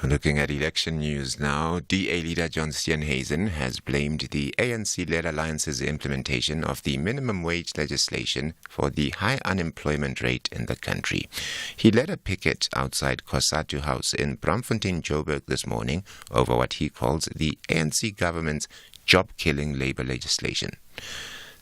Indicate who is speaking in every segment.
Speaker 1: Looking at election news now, DA leader John Steenhuisen has blamed the ANC-led alliance's implementation of the minimum wage legislation for the high unemployment rate in the country. He led a picket outside COSATU House in Braamfontein, Joburg this morning over what he calls the ANC government's job-killing labour legislation.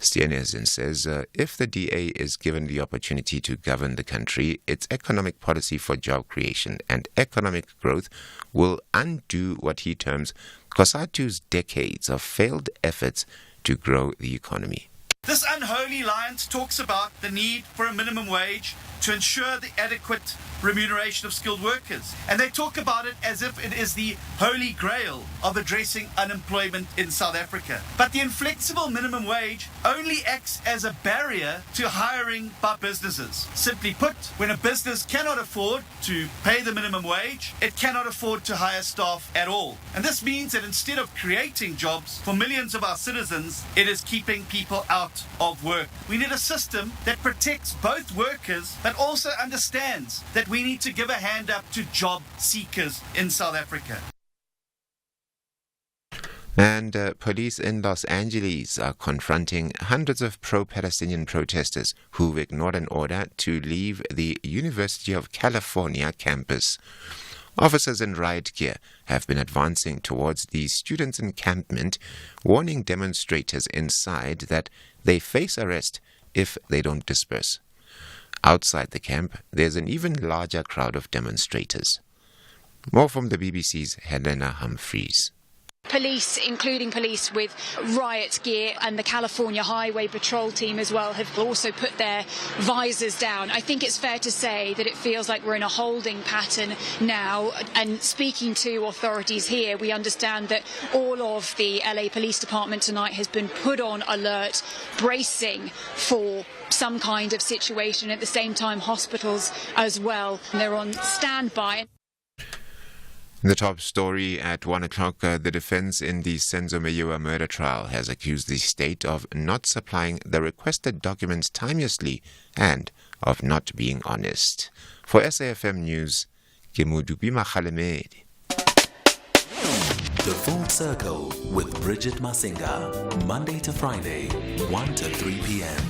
Speaker 1: Steenhuisen says if the DA is given the opportunity to govern the country, its economic policy for job creation and economic growth will undo what he terms COSATU's decades of failed efforts to grow the economy.
Speaker 2: This unholy alliance talks about the need for a minimum wage to ensure the adequate remuneration of skilled workers. And they talk about it as if it is the holy grail of addressing unemployment in South Africa. But the inflexible minimum wage only acts as a barrier to hiring by businesses. Simply put, when a business cannot afford to pay the minimum wage, it cannot afford to hire staff at all. And this means that instead of creating jobs for millions of our citizens, it is keeping people out of work. We need a system that protects both workers but also understands that we need to give a hand up to job seekers in South Africa.
Speaker 1: And police in Los Angeles are confronting hundreds of pro-Palestinian protesters who've ignored an order to leave the University of California campus. Officers in riot gear have been advancing towards the students' encampment, warning demonstrators inside that they face arrest if they don't disperse. Outside the camp, there's an even larger crowd of demonstrators. More from the BBC's Helena Humphreys.
Speaker 3: Police, including police with riot gear, and the California Highway Patrol team as well, have also put their visors down. I think it's fair to say that it feels like we're in a holding pattern now. And speaking to authorities here, we understand that all of the LA Police Department tonight has been put on alert, bracing for some kind of situation. At the same time, hospitals as well, and they're on standby.
Speaker 1: The top story at 1 o'clock, the defense in the Senzo Meyiwa murder trial has accused the state of not supplying the requested documents timeously and of not being honest. For SAFM News, Kemudupi Makhalemedi.
Speaker 4: The Full Circle with Bridget Masinga, Monday to Friday, 1 to 3 p.m.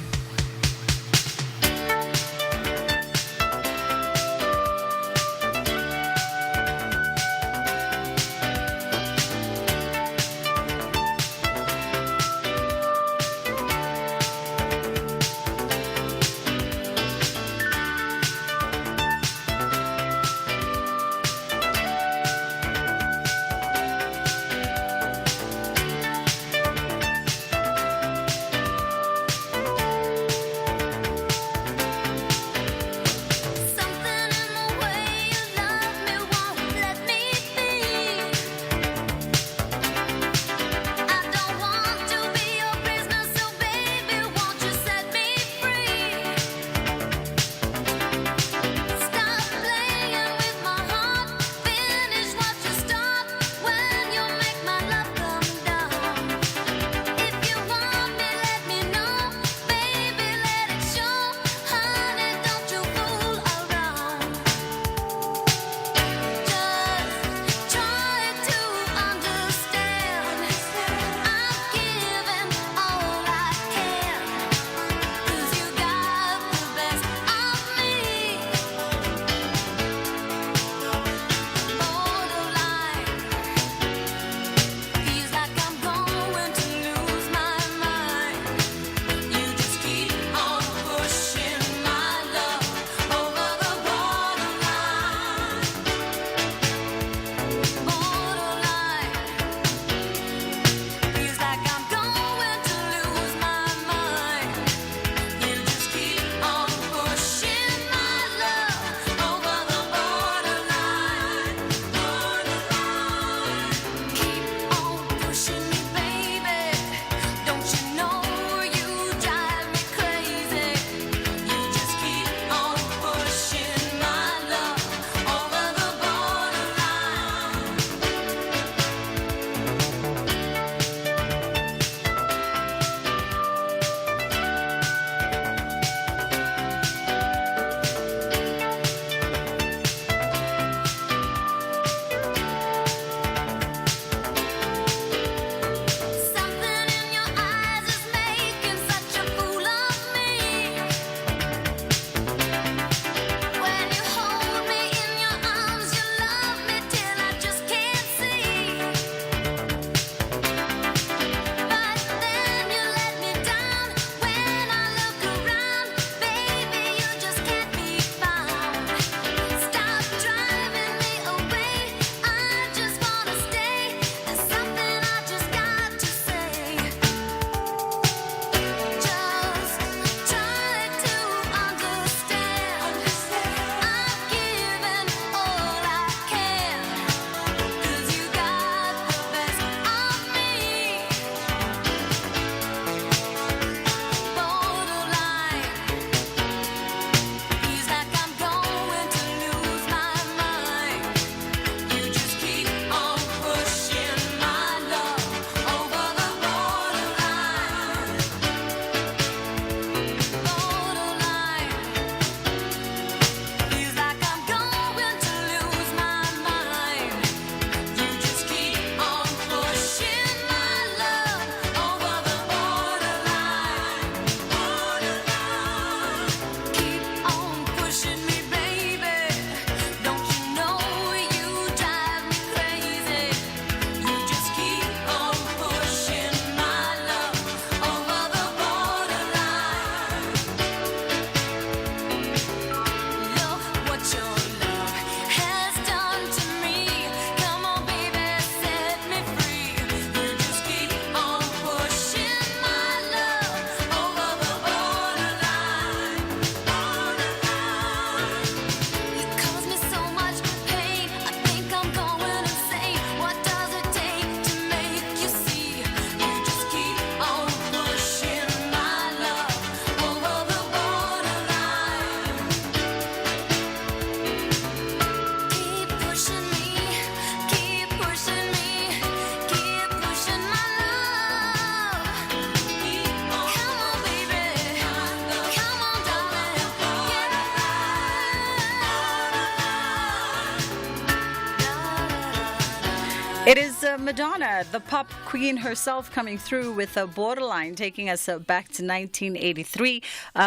Speaker 5: It is Madonna, the pop queen herself, coming through with Borderline, taking us back to 1983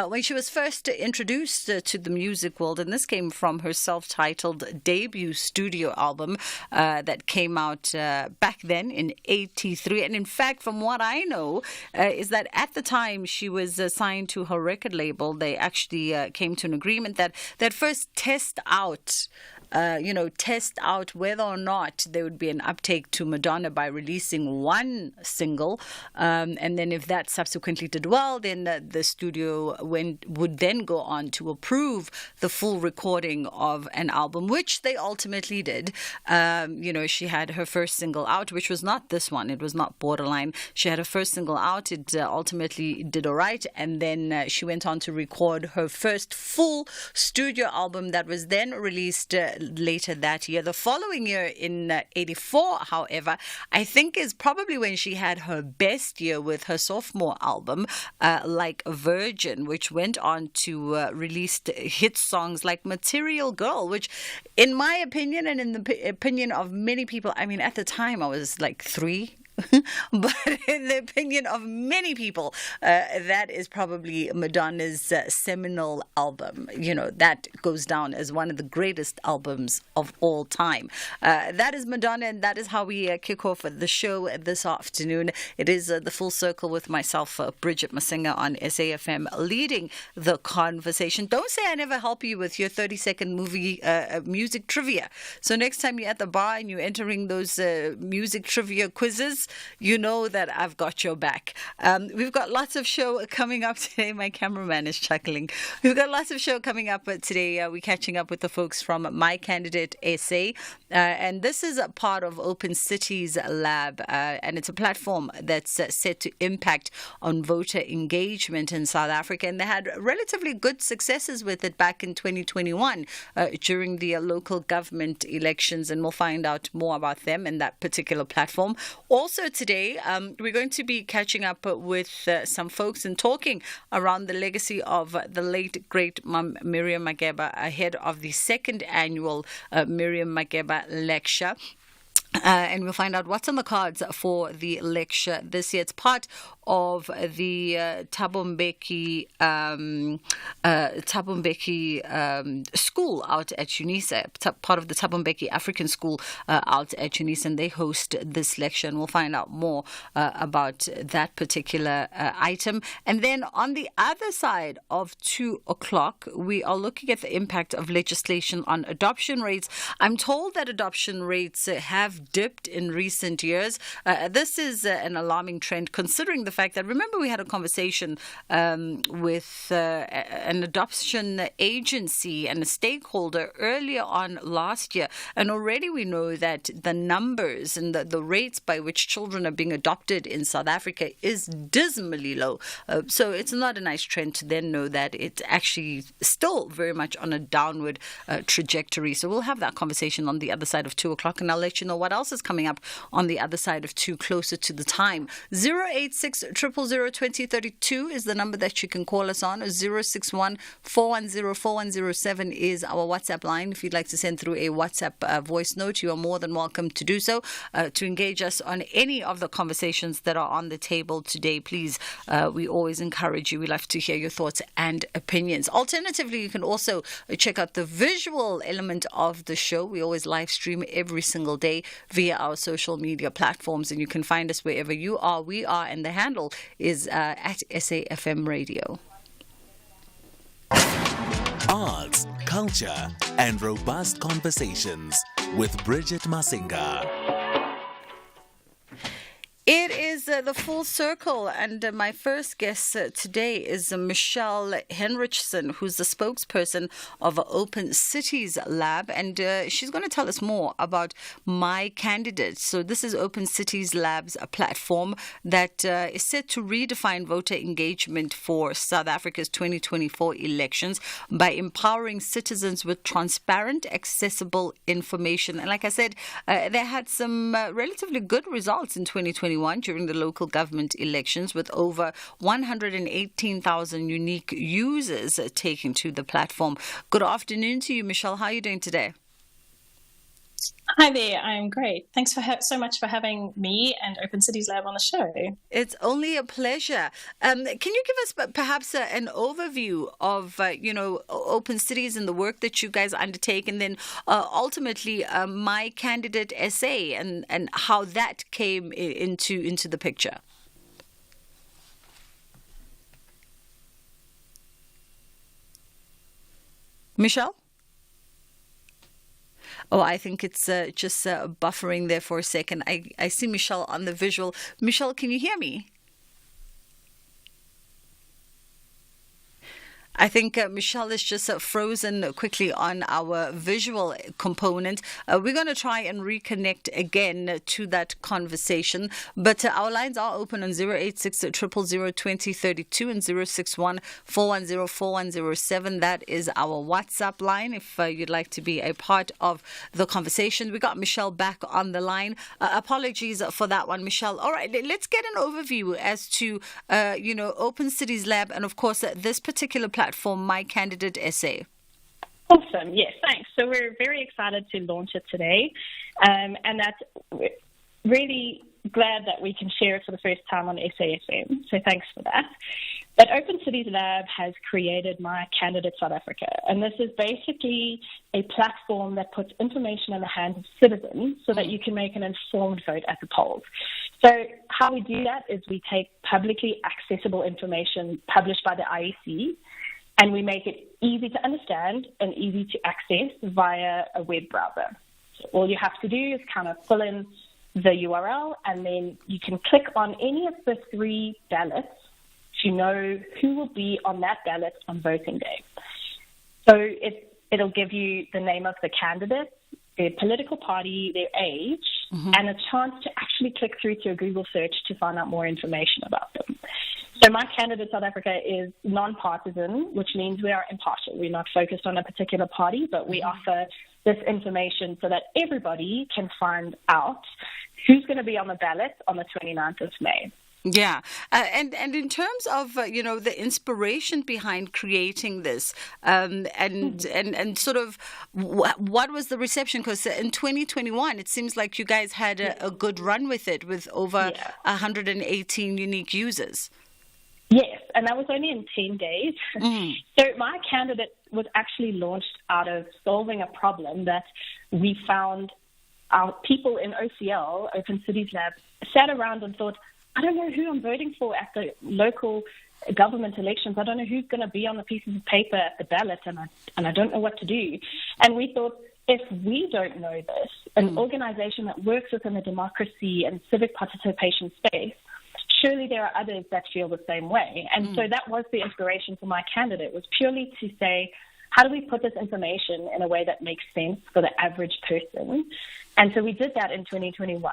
Speaker 5: when she was first introduced to the music world. And this came from her self-titled debut studio album that came out back then in 83. And in fact, from what I know, is that at the time she was signed to her record label, they actually came to an agreement that they'd first test out whether or not there would be an uptake to Madonna by releasing one single. And then if that subsequently did well, then the studio would then go on to approve the full recording of an album, which they ultimately did. She had her first single out, which was not this one. It was not Borderline. She had her first single out. It ultimately did all right. And then she went on to record her first full studio album that was then released later that year. The following year in 84, however, I think is probably when she had her best year with her sophomore album, Like a Virgin, which went on to release hit songs like Material Girl, which in my opinion and in the opinion of many people, I mean, at the time I was like 3. But in the opinion of many people, that is probably Madonna's seminal album. That goes down as one of the greatest albums of all time. That is Madonna, and that is how we kick off the show this afternoon. It is The Full Circle with myself, Bridget Masinga, on SAFM, leading the conversation. Don't say I never help you with your 30-second movie music trivia. So next time you're at the bar and you're entering those music trivia quizzes, you know that I've got your back. We've got lots of show coming up today. My cameraman is chuckling. We've got lots of show coming up today. We're catching up with the folks from My Candidate SA. And this is a part of Open Cities Lab. And it's a platform that's set to impact on voter engagement in South Africa. And they had relatively good successes with it back in 2021 during the local government elections. And we'll find out more about them and that particular platform. Also today, we're going to be catching up with some folks and talking around the legacy of the late, great Miriam Makeba ahead of the second annual Miriam Makeba lecture. And we'll find out what's on the cards for the lecture this year. It's part of the Thabo Mbeki school out at UNISA, part of the Thabo Mbeki African School out at UNISA, and they host this lecture, and we'll find out more about that particular item. And then on the other side of 2 o'clock, we are looking at the impact of legislation on adoption rates. I'm told that adoption rates have dipped in recent years. This is an alarming trend, considering the fact that, remember, we had a conversation with an adoption agency and a stakeholder earlier on last year, and already we know that the numbers and the rates by which children are being adopted in South Africa is dismally low. So it's not a nice trend to then know that it's actually still very much on a downward trajectory. So we'll have that conversation on the other side of 2 o'clock, and I'll let you know what else is coming up on the other side of 2 closer to the time. 086 000 2032 is the number that you can call us on. 061 410 4107 is our WhatsApp line. If you'd like to send through a WhatsApp voice note, you are more than welcome to do so. To engage us on any of the conversations that are on the table today, please, we always encourage you. We love to hear your thoughts and opinions. Alternatively, you can also check out the visual element of the show. We always live stream every single day via our social media platforms, and you can find us wherever you are, we are, and the handle is at SAFM Radio.
Speaker 4: Arts, culture, and robust conversations with Bridget Masinga.
Speaker 5: It is The Full Circle, and my first guest today is Michelle Henrichsen, who's the spokesperson of Open Cities Lab, and she's going to tell us more about My Candidate. So this is Open Cities Lab's a platform that is set to redefine voter engagement for South Africa's 2024 elections by empowering citizens with transparent, accessible information. And like I said, they had some relatively good results in 2021 during the local government elections, with over 118,000 unique users taking to the platform. Good afternoon to you, Michelle. How are you doing today?
Speaker 6: Hi there, I'm great. Thanks so much for having me and Open Cities Lab on the show.
Speaker 5: It's only a pleasure. Can you give us perhaps an overview of, Open Cities and the work that you guys undertake, and then ultimately My Candidate essay and how that came into the picture? Michelle? Oh, I think it's just buffering there for a second. I see Michelle on the visual. Michelle, can you hear me? I think Michelle is just frozen quickly on our visual component. We're going to try and reconnect again to that conversation. But our lines are open on 086 000 2032 and 061 410 4107. That is our WhatsApp line if you'd like to be a part of the conversation. We got Michelle back on the line. Apologies for that one, Michelle. All right, let's get an overview as to, Open Cities Lab and, of course, this particular platform, My Candidate essay.
Speaker 6: Awesome. Yes, thanks. So we're very excited to launch it today. And that's really glad that we can share it for the first time on SAFM. So thanks for that. But Open Cities Lab has created My Candidate South Africa. And this is basically a platform that puts information in the hands of citizens so that you can make an informed vote at the polls. So how we do that is we take publicly accessible information published by the IEC, and we make it easy to understand and easy to access via a web browser. So all you have to do is kind of fill in the URL, and then you can click on any of the 3 ballots to know who will be on that ballot on voting day. So it'll give you the name of the candidate, their political party, their age, and a chance to actually click through to a Google search to find out more information about them. So My Candidate South Africa is non-partisan, which means we are impartial. We're not focused on a particular party, but we offer this information so that everybody can find out who's going to be on the ballot on the 29th of May.
Speaker 5: Yeah. And in terms of, the inspiration behind creating this and sort of what was the reception? Because in 2021, it seems like you guys had a good run with it with over 118 unique users.
Speaker 6: Yes, and that was only in 10 days. So My Candidate was actually launched out of solving a problem that we found our people in OCL, Open Cities Lab, sat around and thought, I don't know who I'm voting for at the local government elections. I don't know who's going to be on the pieces of paper at the ballot, and I don't know what to do. And we thought, if we don't know this, an organization that works within the democracy and civic participation space, surely there are others that feel the same way. And so that was the inspiration for My Candidate, was purely to say, how do we put this information in a way that makes sense for the average person? And so we did that in 2021.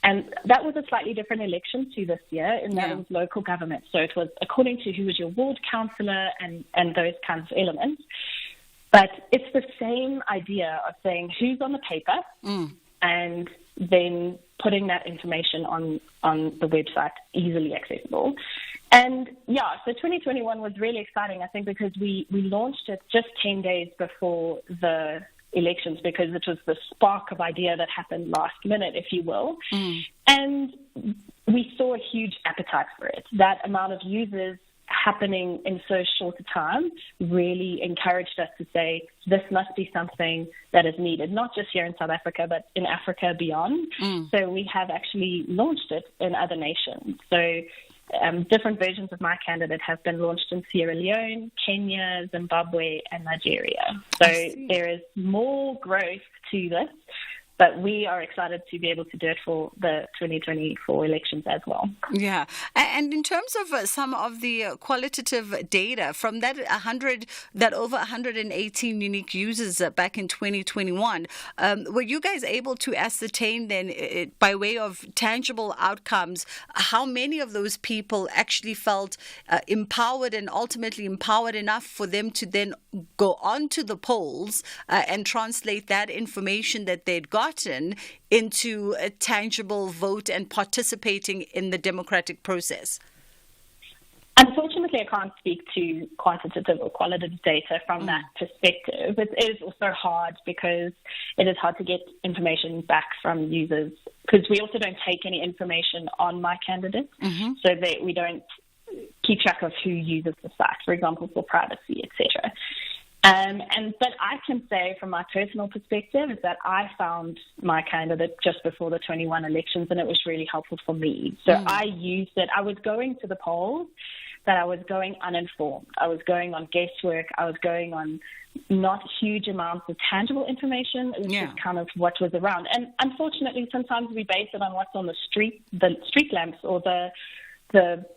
Speaker 6: And that was a slightly different election to this year in that it was local government. So it was according to who was your ward councillor and those kinds of elements. But it's the same idea of saying who's on the paper and then putting that information on the website easily accessible. And so 2021 was really exciting, I think, because we launched it just 10 days before the elections, because it was the spark of idea that happened last minute, if you will. And we saw a huge appetite for it. That amount of users happening in so short a time really encouraged us to say this must be something that is needed, not just here in South Africa, but in Africa beyond. So we have actually launched it in other nations. So different versions of My Candidate have been launched in Sierra Leone, Kenya, Zimbabwe, and Nigeria. So there is more growth to this, but we are excited to be able to do it for the 2024 elections as well.
Speaker 5: Yeah. And in terms of some of the qualitative data from that over 118 unique users back in 2021, were you guys able to ascertain then, by way of tangible outcomes, how many of those people actually felt empowered and ultimately empowered enough for them to then go on to the polls and translate that information that they'd gotten into a tangible vote and participating in the democratic process?
Speaker 6: Unfortunately, unfortunately, I can't speak to quantitative or qualitative data from that perspective. It is also hard because it is hard to get information back from users, because we also don't take any information on my candidate, so that we don't keep track of who uses the site, for example, for privacy, etc. But I can say from my personal perspective is that I found my candidate just before the 21 elections, and it was really helpful for me. So I used it. I was going to the polls, but I was going uninformed. I was going on guesswork. I was going on not huge amounts of tangible information. It was just kind of what was around. And unfortunately, sometimes we base it on what's on the street lamps or the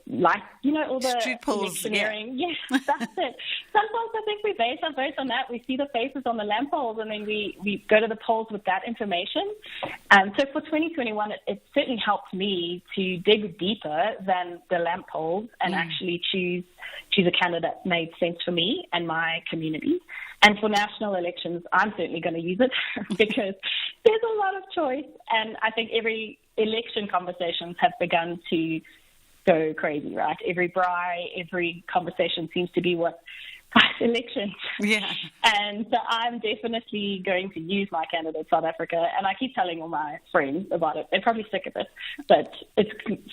Speaker 6: light, all the
Speaker 5: street polls.
Speaker 6: Electioneering. Yes, that's it. Sometimes I think we base our votes on that. We see the faces on the lamp poles, and then we go to the polls with that information. So for 2021, it certainly helped me to dig deeper than the lamp poles and actually choose a candidate that made sense for me and my community. And for national elections, I'm certainly going to use it because there's a lot of choice, and I think every election conversations have begun to go crazy, right? Every braai, every conversation seems to be what elections.
Speaker 5: Yeah.
Speaker 6: And so I'm definitely going to use my candidate South Africa, and I keep telling all my friends about it. They're probably sick of it, but so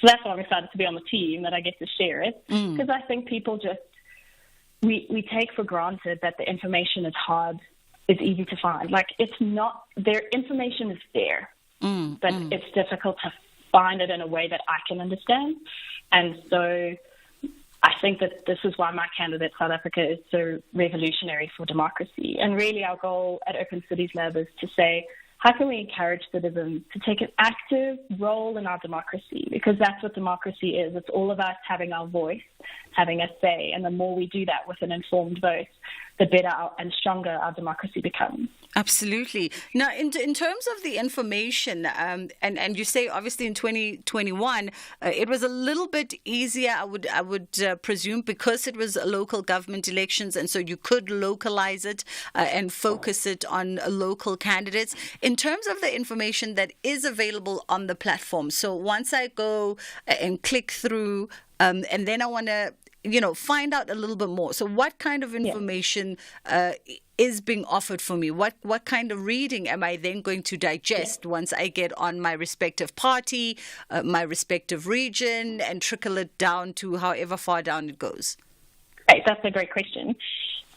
Speaker 6: that's why I'm excited to be on the team, that I get to share it, because I think people just, we take for granted that the information is easy to find. Like, it's not, their information is there, but it's difficult to find it in a way that I can understand. And so I think that this is why my candidate, South Africa, is so revolutionary for democracy. And really our goal at Open Cities Lab is to say, how can we encourage citizens to take an active role in our democracy? Because that's what democracy is. It's all of us having our voice, having a say. And the more we do that with an informed vote, the better and stronger our democracy becomes.
Speaker 5: Absolutely. Now, in terms of the information, and you say obviously in 2021, it was a little bit easier, I would presume, because it was local government elections, and so you could localize it and focus it on local candidates. In terms of the information that is available on the platform, so once I go and click through, and then I want to find out a little bit more. So what kind of information is being offered for me? What kind of reading am I then going to digest once I get on my respective party, my respective region, and trickle it down to however far down it goes?
Speaker 6: Right, that's a great question.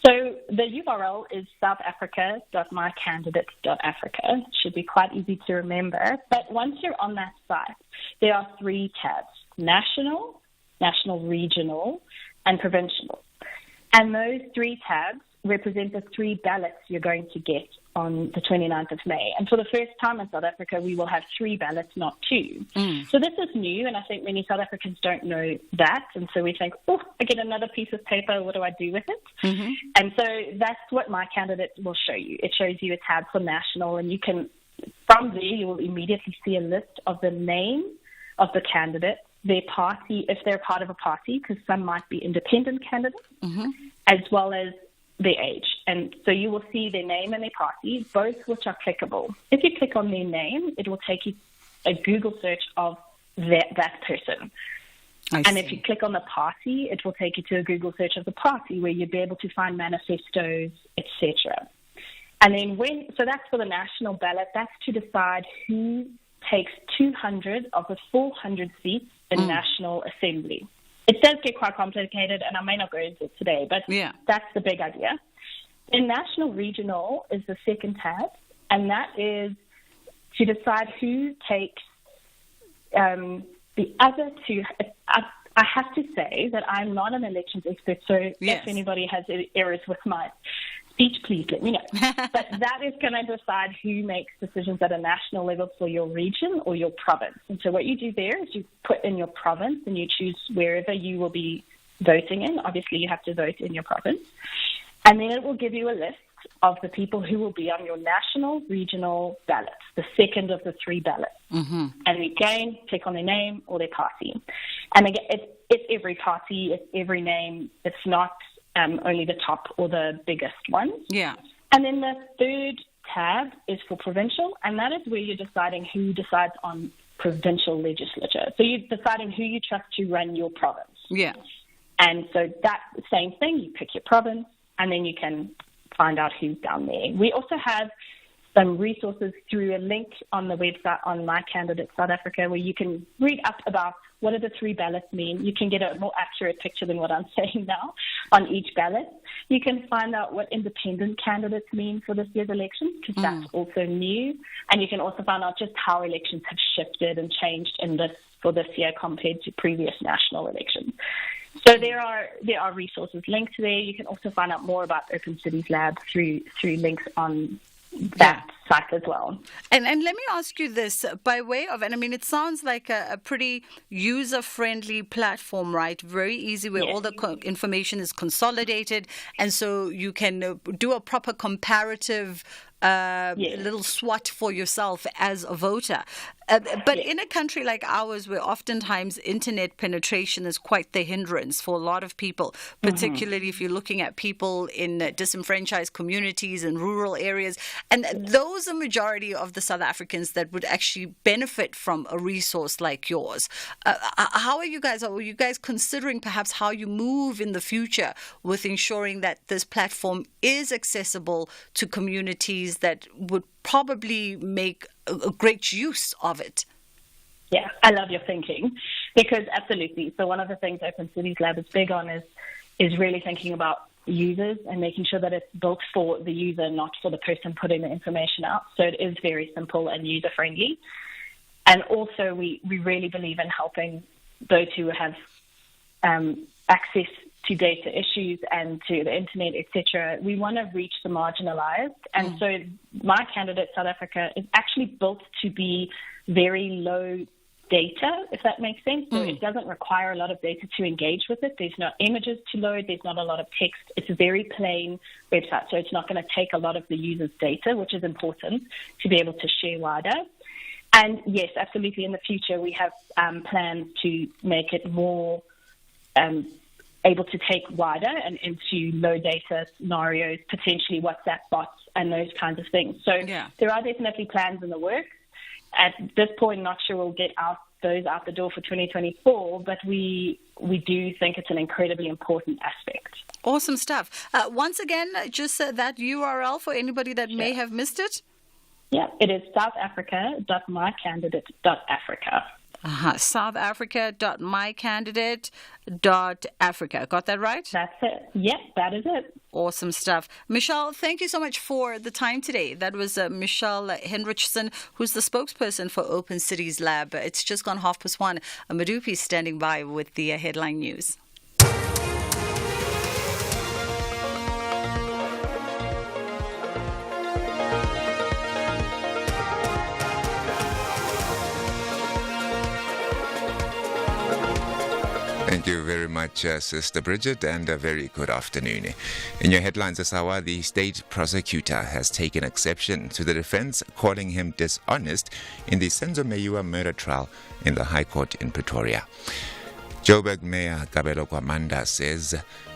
Speaker 6: So the URL is southafrica.mycandidates.africa. Should be quite easy to remember. But once you're on that site, there are 3 tabs: national, regional, and provincial. And those 3 tabs represent the 3 ballots you're going to get on the 29th of May. And for the first time in South Africa, we will have 3 ballots, not 2. So this is new, and I think many South Africans don't know that. And so we think, I get another piece of paper, what do I do with it? And so that's what my candidate will show you. It shows you a tab for national, and you can, from there, you will immediately see a list of the name of the candidate, their party, if they're part of a party, because some might be independent candidates, as well as their age. And so you will see their name and their party, both which are clickable. If you click on their name, it will take you a Google search of that person. And if you click on the party, it will take you to a Google search of the party, where you'll be able to find manifestos, etc. And then so that's for the national ballot. That's to decide who takes 200 of the 400 seats in National Assembly. It does get quite complicated, and I may not go into it today, but that's the big idea. Then National Regional is the second tab, and that is to decide who takes the other 2. I have to say that I'm not an elections expert, so if anybody has errors with my speech, please let me know. But that is going to decide who makes decisions at a national level for your region or your province. And so what you do there is you put in your province and you choose wherever you will be voting in. Obviously, you have to vote in your province. And then it will give you a list of the people who will be on your national regional ballots, the second of the 3 ballots. And again, click on their name or their party. And again, it's every party, it's every name. It's not only the top or the biggest ones. And then the third tab is for provincial, and that is where you're deciding who decides on provincial legislature. So you're deciding who you trust to run your province. And so that same thing, you pick your province, and then you can find out who's down there. We also have some resources through a link on the website on My Candidate South Africa where you can read up about what do the 3 ballots mean. You can get a more accurate picture than what I'm saying now on each ballot. You can find out what independent candidates mean for this year's elections, because that's also new. And you can also find out just how elections have shifted and changed for this year compared to previous national elections. So there are resources linked there. You can also find out more about Open Cities Lab through links on that site as well.
Speaker 5: And let me ask you this, by way of, and I mean, it sounds like a pretty user-friendly platform, right? Very easy, where all the information is consolidated, and so you can do a proper comparative little SWOT for yourself as a voter. But in a country like ours, where oftentimes internet penetration is quite the hindrance for a lot of people, particularly if you're looking at people in disenfranchised communities and rural areas, and those are majority of the South Africans that would actually benefit from a resource like yours. How are you guys? Are you guys considering perhaps how you move in the future with ensuring that this platform is accessible to communities that would probably make a great use of it?
Speaker 6: Yeah, I love your thinking, because absolutely. So one of the things Open Cities Lab is big on is really thinking about users and making sure that it's built for the user, not for the person putting the information out. So it is very simple and user-friendly. And also we really believe in helping those who have access to data issues and to the internet, etc. We want to reach the marginalized. And so My Candidate South Africa is actually built to be very low data, if that makes sense. So it doesn't require a lot of data to engage with it. There's no images to load. There's not a lot of text. It's a very plain website. So it's not going to take a lot of the user's data, which is important to be able to share wider. And yes, absolutely, in the future, we have plans to make it more able to take wider and into low data scenarios, potentially WhatsApp bots and those kinds of things. So there are definitely plans in the works. At this point, not sure we'll get those out the door for 2024, but we do think it's an incredibly important aspect.
Speaker 5: Awesome stuff. Once again, just that URL for anybody that may have missed it.
Speaker 6: Yeah, it is southafrica.mycandidate.africa.
Speaker 5: southafrica.mycandidate.africa. Got that right?
Speaker 6: That's it. Yep, that is it.
Speaker 5: Awesome stuff. Michelle, thank you so much for the time today. That was Michelle Henrichsen, who's the spokesperson for Open Cities Lab. It's just gone 1:30. Madupi standing by with the headline news.
Speaker 1: Thank you very much, Sister Bridget, and a very good afternoon. In your headlines this hour, the state prosecutor has taken exception to the defense calling him dishonest in the Senzo Meyiwa murder trial in the High Court in Pretoria. Joburg Mayor Kabelo Kwamanda says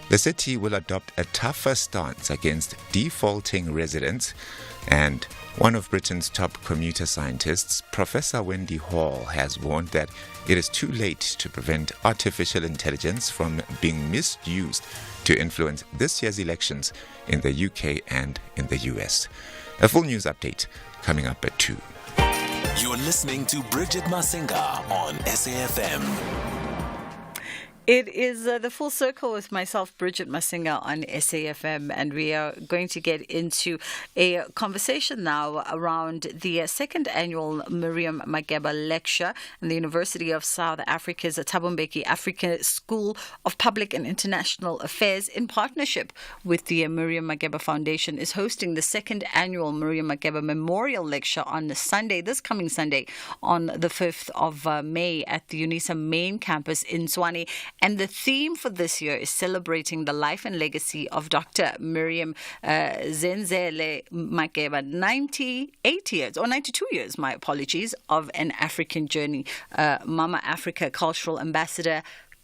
Speaker 1: the city will adopt a tougher stance against defaulting residents, and one of Britain's top commuter scientists, Professor Wendy Hall, has warned that it is too late to prevent artificial intelligence from being misused to influence this year's elections in the UK and in the US. A full news update coming up at 2.
Speaker 4: You're listening to Bridget Masinga on SAFM.
Speaker 5: It is the Full Circle with myself, Bridget Masinga, on SAFM, and we are going to get into a conversation now around the second annual Miriam Makeba Lecture in the University of South Africa's Thabo Mbeki African School of Public and International Affairs, in partnership with the Miriam Makeba Foundation, is hosting the second annual Miriam Makeba Memorial Lecture on Sunday, this coming Sunday, on the 5th of May at the UNISA main campus in Tshwane. And the theme for this year is celebrating the life and legacy of Dr. Miriam Zenzele Makeba, 92 years, my apologies, of an African journey. Mama Africa Cultural Ambassador,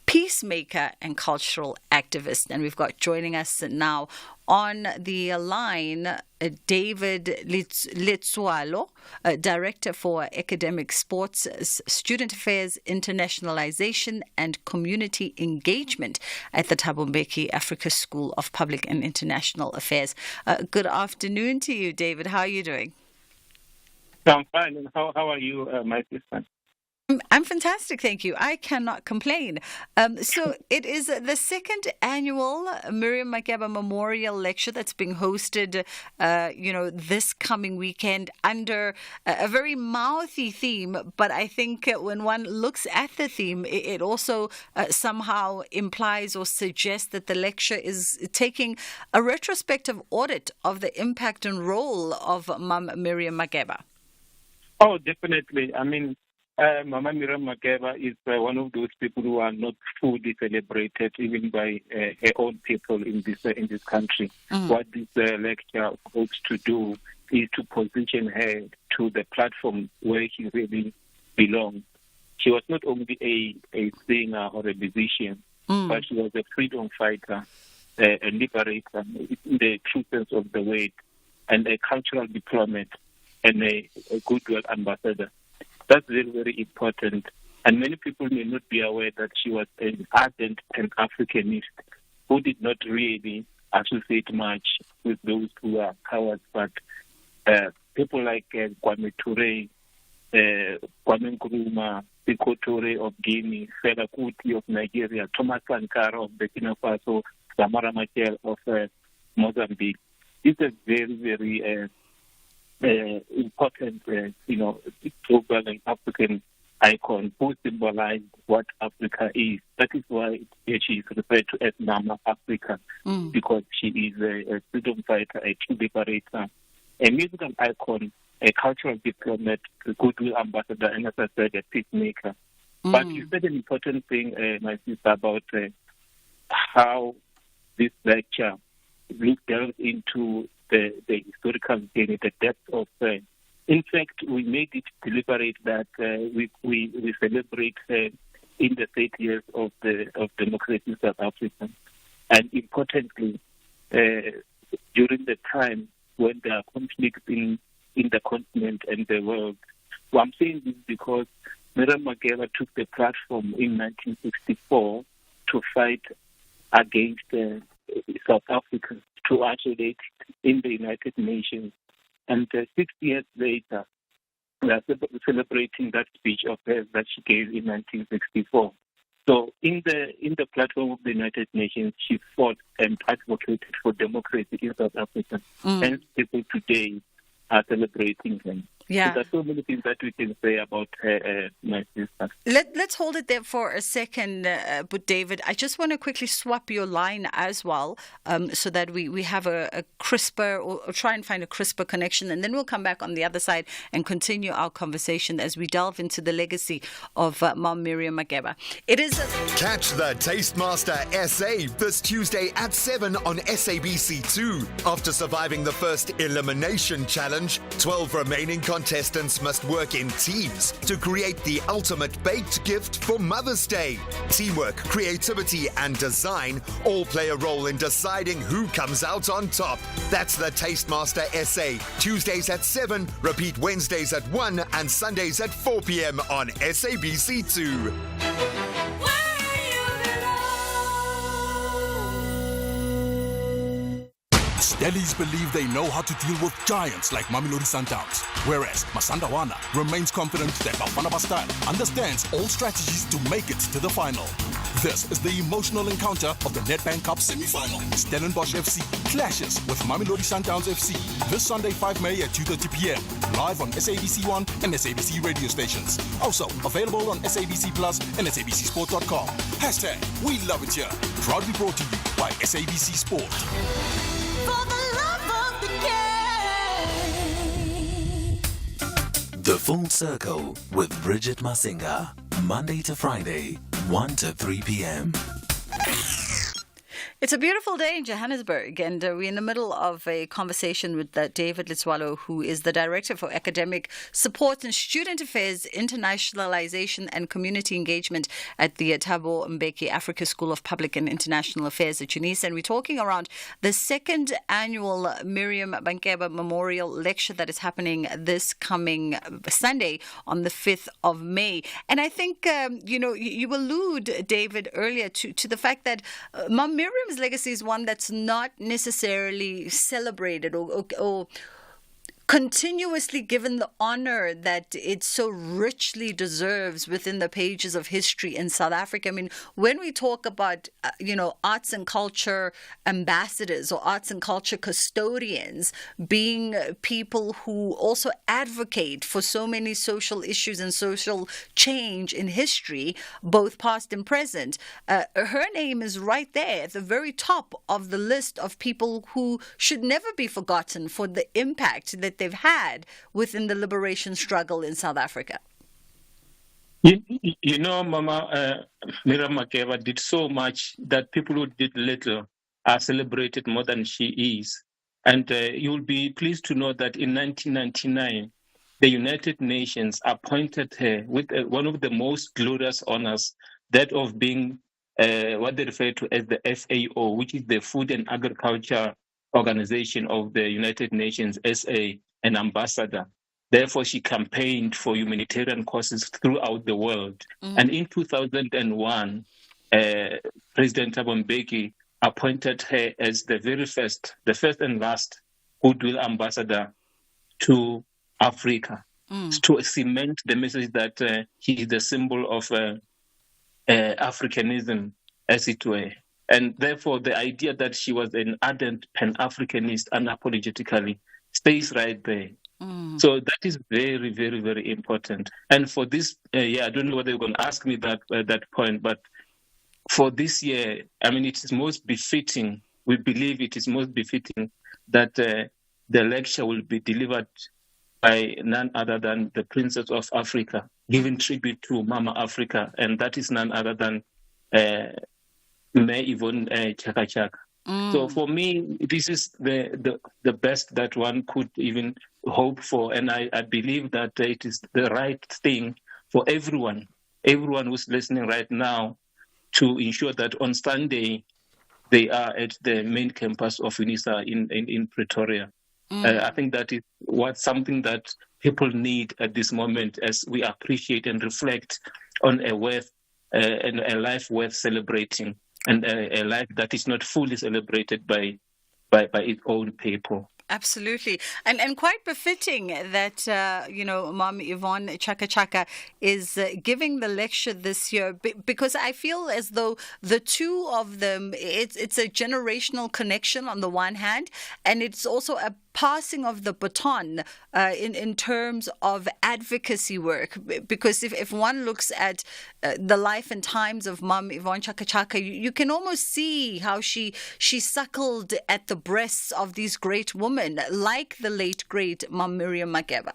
Speaker 5: peacemaker and cultural activist. And we've got joining us now on the line David Letsualo, Director for Academic Sports, Student Affairs, Internationalization and Community Engagement at the Thabo Mbeki Africa School of Public and International Affairs. Good afternoon to you, David. How are you doing?
Speaker 7: I'm fine. And how are you, my sister?
Speaker 5: I'm fantastic, thank you. I cannot complain. So it is the second annual Miriam Makeba Memorial Lecture that's being hosted, this coming weekend under a very mouthy theme. But I think when one looks at the theme, it also somehow implies or suggests that the lecture is taking a retrospective audit of the impact and role of Mama Miriam Makeba.
Speaker 7: Oh, definitely. I mean, Mama Miriam Makeba is one of those people who are not fully celebrated, even by her own people in this country. What this lecture hopes to do is to position her to the platform where she really belongs. She was not only a singer or a musician, but she was a freedom fighter, a liberator in the true sense of the word, and a cultural diplomat and a goodwill ambassador. That's very, very important. And many people may not be aware that she was an ardent Pan-Africanist who did not really associate much with those who are cowards. But people like Kwame Ture, Kwame Nkrumah, Sekou Toure of Guinea, Fela Kuti of Nigeria, Thomas Sankara of Burkina Faso, Samara Machel of Mozambique. It's a very, very important, global and African icon who symbolized what Africa is. That is why she is referred to as Mama Africa, because she is a freedom fighter, a true liberator, a musical icon, a cultural diplomat, a goodwill ambassador, and as I said, a peacemaker. But you said an important thing, my sister, about how this lecture delves into the historical journey, the depth of. In fact, we made it deliberate that we celebrate in the 30 years of democracy in South Africa, and importantly, during the time when there are conflicts in the continent and the world. Well, I'm saying this because Miriam Makeba took the platform in 1964 to fight against South Africa, to isolate in the United Nations. And 6 years later, we are celebrating that speech of hers that she gave in 1964. So in the platform of the United Nations, she fought and advocated for democracy in South Africa. And people today are celebrating them. Yeah. So there's so many things that we can say about her, my sister.
Speaker 5: Let's hold it there for a second, but David, I just want to quickly swap your line as well, so that we have a crisper, or try and find a crisper connection, and then we'll come back on the other side and continue our conversation as we delve into the legacy of Mom Miriam Makeba. It is
Speaker 8: Catch the Tastemaster SA this Tuesday at 7 on SABC2. After surviving the first elimination challenge, 12 remaining contestants must work in teams to create the ultimate baked gift for Mother's Day. Teamwork, creativity, and design all play a role in deciding who comes out on top. That's the Tastemaster SA. Tuesdays at 7, repeat Wednesdays at 1, and Sundays at 4 p.m. on SABC2.
Speaker 9: Stellies believe they know how to deal with giants like Mamelodi Sundowns, whereas Masandawana remains confident that Bafana Bastard understands all strategies to make it to the final. This is the emotional encounter of the Nedbank Cup semi-final. Stellenbosch FC clashes with Mamelodi Sundowns FC this Sunday 5 May at 2:30 p.m. live on SABC1 and SABC radio stations. Also available on SABC Plus and SABCSport.com. Hashtag We Love It Here. Proudly brought to you by SABC Sport.
Speaker 4: The Full Circle with Bridget Masinga, Monday to Friday, 1 to 3 p.m.
Speaker 5: It's a beautiful day in Johannesburg, and we're in the middle of a conversation with David Litswalo, who is the Director for Academic Support and Student Affairs, Internationalization and Community Engagement at the Thabo Mbeki Africa School of Public and International Affairs at UNISA. And we're talking around the second annual Miriam Makeba Memorial Lecture that is happening this coming Sunday on the 5th of May. And I think, you allude, David, earlier to the fact that Mom Miriam's legacy is one that's not necessarily celebrated or continuously given the honor that it so richly deserves within the pages of history in South Africa. I mean, when we talk about, arts and culture ambassadors or arts and culture custodians being people who also advocate for so many social issues and social change in history, both past and present, her name is right there at the very top of the list of people who should never be forgotten for the impact that they've had within the liberation struggle in South Africa.
Speaker 7: Mama Miriam Makeba did so much that people who did little are celebrated more than she is. And you'll be pleased to know that in 1999, the United Nations appointed her with one of the most glorious honors, that of being what they refer to as the FAO, which is the Food and Agriculture Organization of the United Nations, SA, an ambassador. Therefore, she campaigned for humanitarian causes throughout the world. Mm-hmm. And in 2001, President Thabo Mbeki appointed her as the first and last goodwill ambassador to Africa, to cement the message that he is the symbol of Africanism, as it were. And therefore, the idea that she was an ardent Pan-Africanist unapologetically stays right there. So that is very, very, very important. And for this, I don't know whether you're going to ask me that point, but for this year, I mean, it is most befitting, we believe it is most befitting that the lecture will be delivered by none other than the Princess of Africa, giving tribute to Mama Africa, and that is none other than May Yvonne Chaka Chaka. So for me, this is the best that one could even hope for, and I believe that it is the right thing for everyone who's listening right now, to ensure that on Sunday they are at the main campus of UNISA in Pretoria. I think that is something that people need at this moment, as we appreciate and reflect on a life worth celebrating, and a life that is not fully celebrated by its own people.
Speaker 5: Absolutely. And quite befitting that, Mom Yvonne Chaka Chaka is giving the lecture this year, because I feel as though the two of them, it's a generational connection on the one hand, and it's also a passing of the baton in terms of advocacy work. Because if one looks at the life and times of Mom Yvonne Chaka Chaka, you can almost see how she suckled at the breasts of these great women, like the late great Mom Miriam Makeba.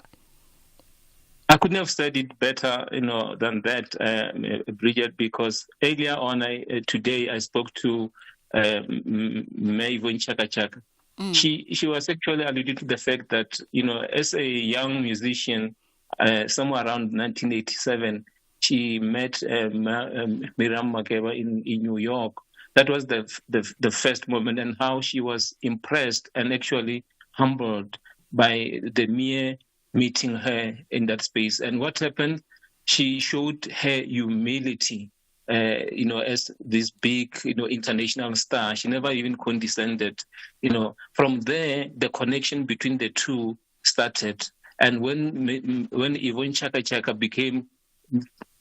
Speaker 7: I couldn't have said it better, than that, Bridget, because earlier on today I spoke to May Yvonne Chaka Chaka. She was actually alluding to the fact that, as a young musician, somewhere around 1987, she met Miriam Makeba in New York. That was the first moment, and how she was impressed and actually humbled by the mere meeting her in that space. And what happened? She showed her humility. As this big, international star. She never even condescended. From there, the connection between the two started. And when Yvonne Chaka Chaka became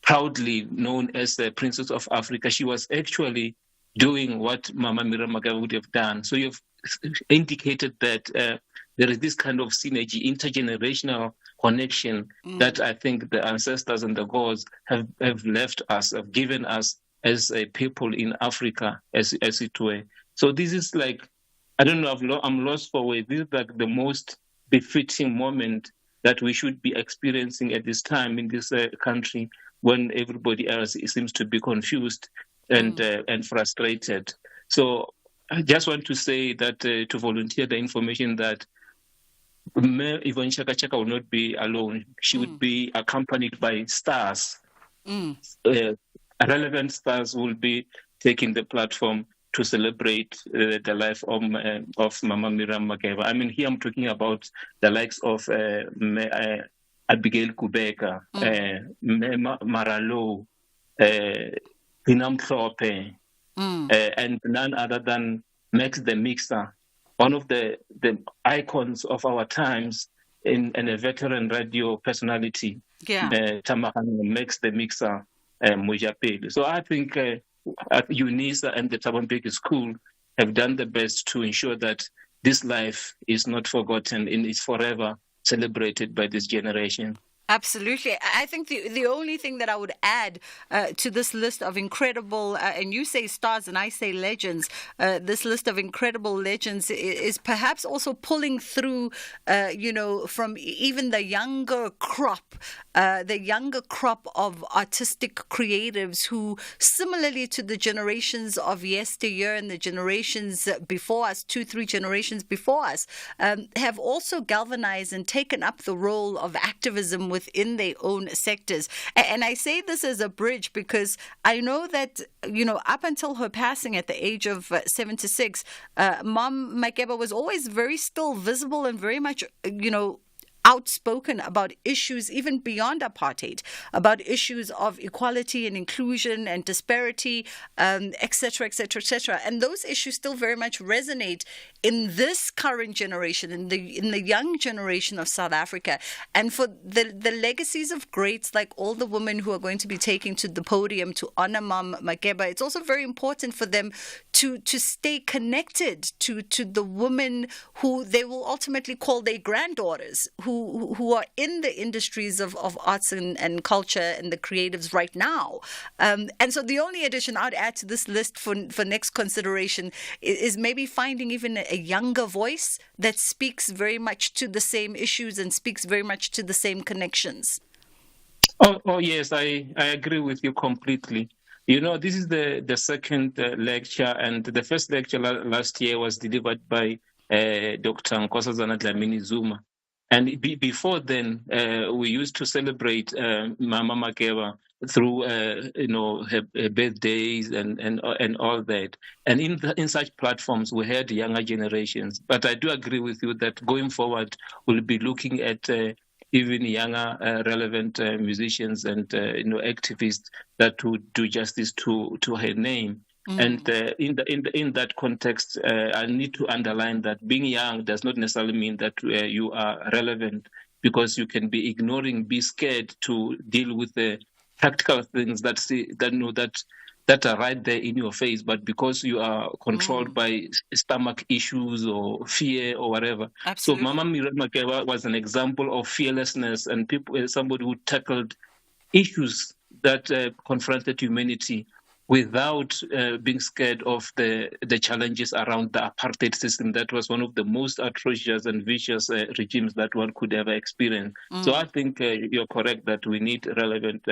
Speaker 7: proudly known as the Princess of Africa, she was actually doing what Mama Miriam Makeba would have done. So you've indicated that there is this kind of synergy, intergenerational connection that I think the ancestors and the gods have left us, have given us as a people in Africa, as it were. So this is like, I don't know, I'm lost for words. This is like the most befitting moment that we should be experiencing at this time in this country, when everybody else seems to be confused and frustrated. So I just want to say that to volunteer the information that Yvonne Chaka Chaka will not be alone. She would be accompanied by stars. Relevant stars will be taking the platform to celebrate the life of Mama Miriam Makeba. I mean, here I'm talking about the likes of Abigail Kubeka, Maralo, Pinam Thope, and none other than Max the Mixer, one of the icons of our times and a veteran radio personality. Tamahana Max the Mixer Mujapeli. So I think UNISA and the Tabampeki School have done the best to ensure that this life is not forgotten and is forever celebrated by this generation.
Speaker 5: Absolutely. I think the only thing that I would add to this list of incredible, and you say stars and I say legends, this list of incredible legends is perhaps also pulling through, from even the younger crop of artistic creatives who, similarly to the generations of yesteryear and the generations before us, 2-3 generations before us, have also galvanized and taken up the role of activism within their own sectors. And I say this as a bridge because I know that, up until her passing at the age of 76, Mom Makeba was always very still visible and very much, outspoken about issues even beyond apartheid, about issues of equality and inclusion and disparity, et cetera, et cetera, et cetera. And those issues still very much resonate in this current generation, in the young generation of South Africa. And for the legacies of greats like all the women who are going to be taking to the podium to honor Mom Makeba, it's also very important for them to stay connected to the women who they will ultimately call their granddaughters, who are in the industries of arts and culture and the creatives right now. And so the only addition I'd add to this list for next consideration is maybe finding even a younger voice that speaks very much to the same issues and speaks very much to the same connections.
Speaker 7: Oh yes, I agree with you completely. This is the second lecture, and the first lecture last year was delivered by Dr. Nkosazana Dlamini Zuma. And before then, we used to celebrate Mama Makeba through, her birthdays and all that. And in such platforms, we had younger generations. But I do agree with you that going forward, we'll be looking at even younger, relevant musicians and activists that would do justice to her name. And in that context, I need to underline that being young does not necessarily mean that you are relevant, because you can be ignoring, be scared to deal with the practical things that are right there in your face, but because you are controlled by stomach issues or fear or whatever. Absolutely. So Mama Miriam Makeba was an example of fearlessness and somebody who tackled issues that confronted humanity without being scared of the challenges around the apartheid system. That was one of the most atrocious and vicious regimes that one could ever experience. So I think you're correct that we need relevant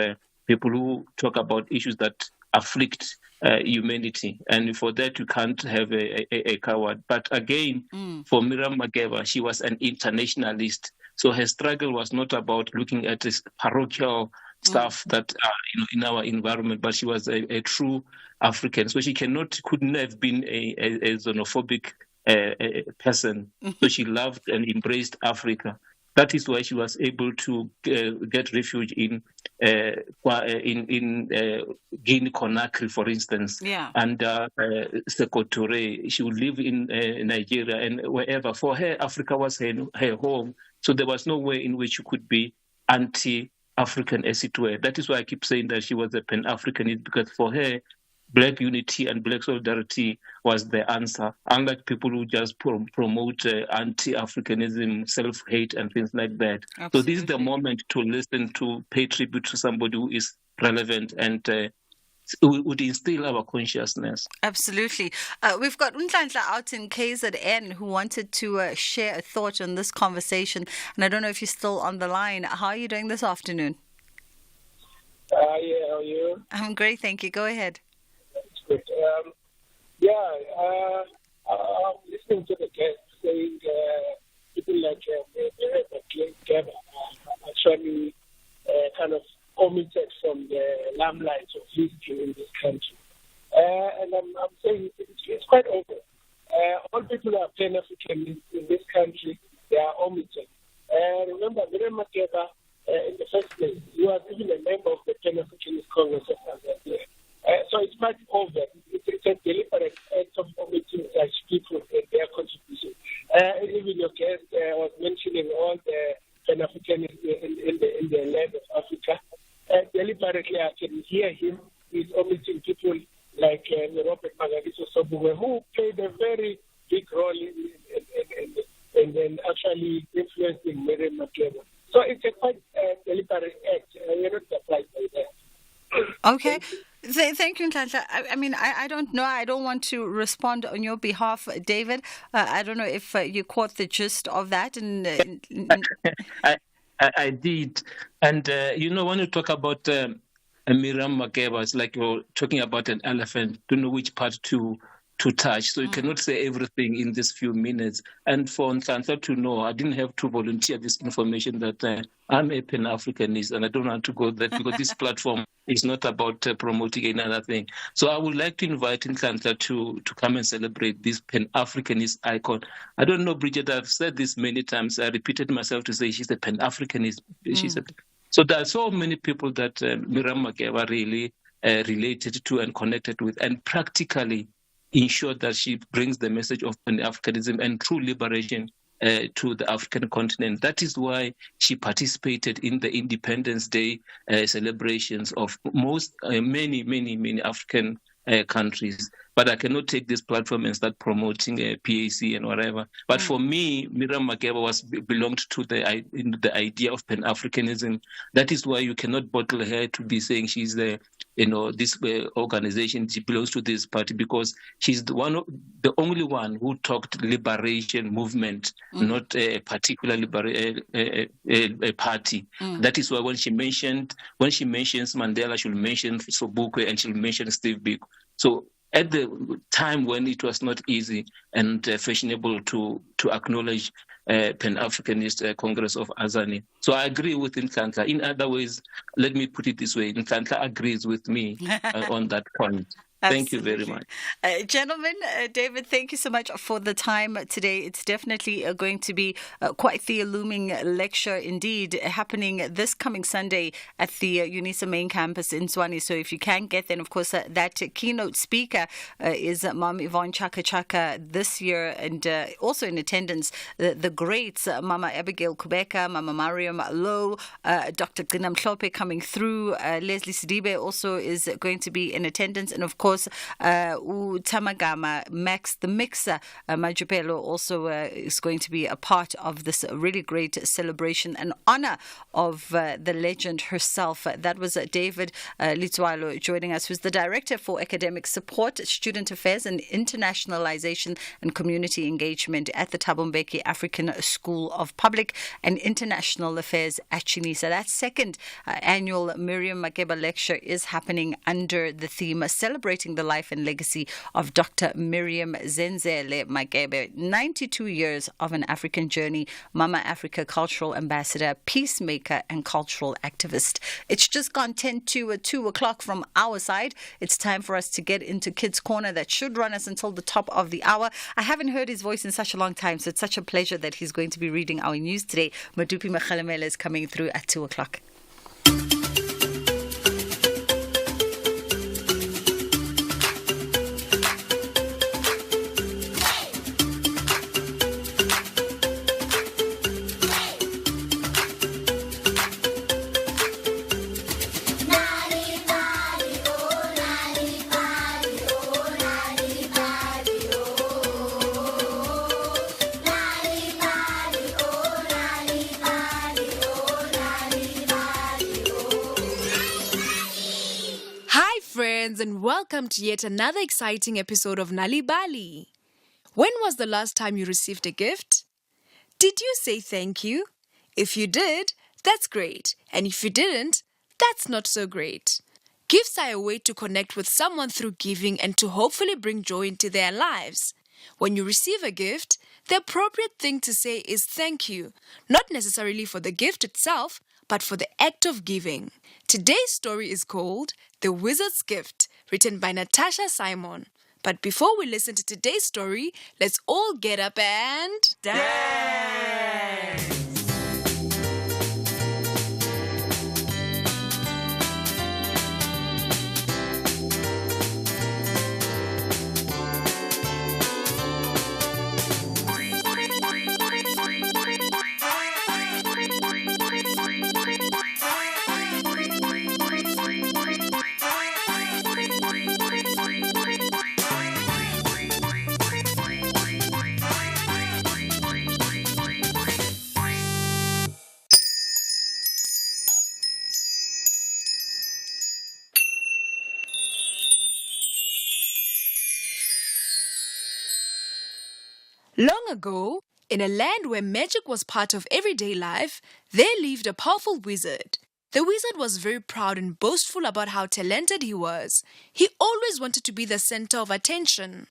Speaker 7: people who talk about issues that afflict humanity. And for that, you can't have a coward. But again, for Miriam Makeba, she was an internationalist. So her struggle was not about looking at this parochial stuff that in our environment, but she was a true African. So she couldn't have been a xenophobic person. So she loved and embraced Africa. That is why she was able to get refuge in Guinea-Conakry, for instance, and Sekou Touré. She would live in Nigeria and wherever. For her, Africa was her home. So there was no way in which she could be anti-African, as it were. That is why I keep saying that she was a Pan-Africanist, because for her, Black unity and Black solidarity was the answer, unlike people who just promote anti-Africanism, self-hate, and things like that. Absolutely. So this is the moment to listen, to pay tribute to somebody who is relevant and would instill our consciousness.
Speaker 5: Absolutely. We've got Unhlanhla out in KZN who wanted to share a thought on this conversation. And I don't know if you're still on the line. How are you doing this afternoon?
Speaker 10: How are you?
Speaker 5: I'm great, thank you. Go ahead.
Speaker 10: Good. listening to the guest saying people like Gavin actually kind of omitted from the limelight of history in this country. And I'm saying it's quite open. All people who are Pan-African in this country, they are omitted. Remember, Miriam Makeba, in the first place, he was even a member of the Pan-Africanist Congress of Tanzania. So it's quite overt. It's a deliberate act of omitting such people and their contribution. Even your guest was mentioning all the Pan-Africanists in the land of Africa. Deliberately, I can hear him. He's omitting people like Robert Magaliso Sobukwe, who played a very big role in actually influencing Miriam Makeba. So it's a quite deliberate act. We're not surprised by that.
Speaker 5: Okay. Thank you, Nhlanhla. I mean, I don't know. I don't want to respond on your behalf, David. I don't know if you caught the gist of that.
Speaker 11: I did. And, when you talk about Miriam Makeba, it's like you're talking about an elephant. Don't know which part to touch. So you cannot say everything in these few minutes. And for Nhlanhla to know, I didn't have to volunteer this information that I'm a Pan-Africanist, and I don't want to go there because this platform is not about promoting another thing. So I would like to invite Nhlanhla to come and celebrate this Pan-Africanist icon. I don't know, Bridget, I've said this many times. I repeated myself to say she's a Pan-Africanist. So there are so many people that Miriam Makeba really related to and connected with, and practically ensure that she brings the message of Pan-Africanism and true liberation to the African continent. That is why she participated in the Independence Day celebrations of many African countries. But I cannot take this platform and start promoting PAC and whatever. But for me, Miriam Makeba belonged to the idea of Pan-Africanism. That is why you cannot bottle her to be saying she's this organization, she belongs to this party, because she's the only one who talked liberation movement, not a particular a party. That is why when she mentions Mandela, she'll mention Sobukwe and she'll mention Steve Biko. So at the time when it was not easy and fashionable to acknowledge Pan-Africanist Congress of Azani. So I agree with Nhlanhla. In other ways, let me put it this way, Nhlanhla agrees with me on that point. Thank you very much.
Speaker 5: Gentlemen, David, thank you so much for the time today. It's definitely going to be quite the looming lecture indeed, happening this coming Sunday at the UNISA main campus in Tshwane. So if you can get there, and of course that keynote speaker is Mom Yvonne Chaka Chaka this year, and also in attendance the greats Mama Abigail Kubeka, Mama Mariam Lowe, Dr. Gina Mhlope coming through, Leslie Sidibe also is going to be in attendance, and of course Tamagama, Max the Mixer, Majupelo also is going to be a part of this really great celebration and honor of the legend herself. That was David Litswalo joining us, who's the Director for Academic Support, Student Affairs and Internationalization and Community Engagement at the Thabo Mbeki African School of Public and International Affairs at UNISA. That second annual Miriam Makeba lecture is happening under the theme Celebrating the Life and Legacy of Dr. Miriam Zenzele Makeba. 92 years of an African journey, Mama Africa Cultural Ambassador, peacemaker and cultural activist. It's just gone 10 to 2 o'clock from our side. It's time for us to get into Kids Corner. That should run us until the top of the hour. I haven't heard his voice in such a long time, so it's such a pleasure that he's going to be reading our news today. Madupi Makhalamela is coming through at 2 o'clock.
Speaker 12: And welcome to yet another exciting episode of Nali Bali. When was the last time you received a gift? Did you say thank you? If you did, that's great. And if you didn't, that's not so great. Gifts are a way to connect with someone through giving and to hopefully bring joy into their lives. When you receive a gift, the appropriate thing to say is thank you, not necessarily for the gift itself, but for the act of giving. Today's story is called The Wizard's Gift, written by Natasha Simon. But before we listen to today's story, let's all get up and dance! Long ago, in a land where magic was part of everyday life, there lived a powerful wizard. The wizard was very proud and boastful about how talented he was. He always wanted to be the center of attention.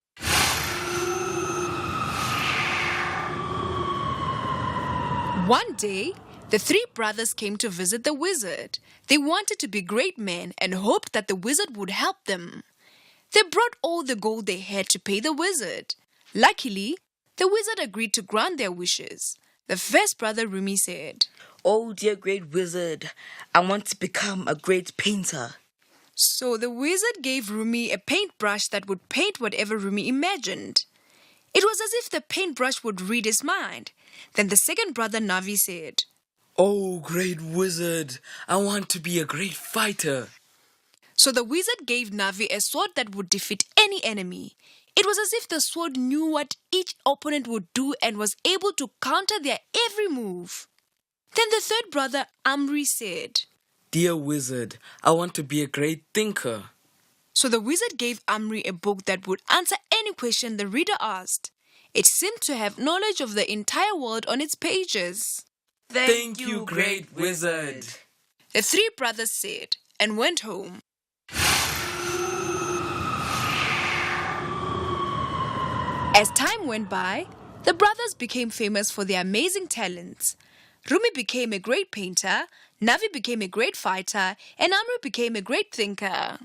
Speaker 12: One day, the three brothers came to visit the wizard. They wanted to be great men and hoped that the wizard would help them. They brought all the gold they had to pay the wizard. Luckily, the wizard agreed to grant their wishes. The first brother, Rumi, said,
Speaker 13: "Oh, dear great wizard, I want to become a great painter."
Speaker 12: So the wizard gave Rumi a paintbrush that would paint whatever Rumi imagined. It was as if the paintbrush would read his mind. Then the second brother, Navi, said,
Speaker 14: "Oh, great wizard, I want to be a great fighter."
Speaker 12: So the wizard gave Navi a sword that would defeat any enemy. It was as if the sword knew what each opponent would do and was able to counter their every move. Then the third brother, Amri, said,
Speaker 14: "Dear wizard, I want to be a great thinker."
Speaker 12: So the wizard gave Amri a book that would answer any question the reader asked. It seemed to have knowledge of the entire world on its pages.
Speaker 14: Thank you, great wizard.
Speaker 12: The three brothers said and went home. As time went by, the brothers became famous for their amazing talents. Rumi became a great painter, Navi became a great fighter, and Amri became a great thinker.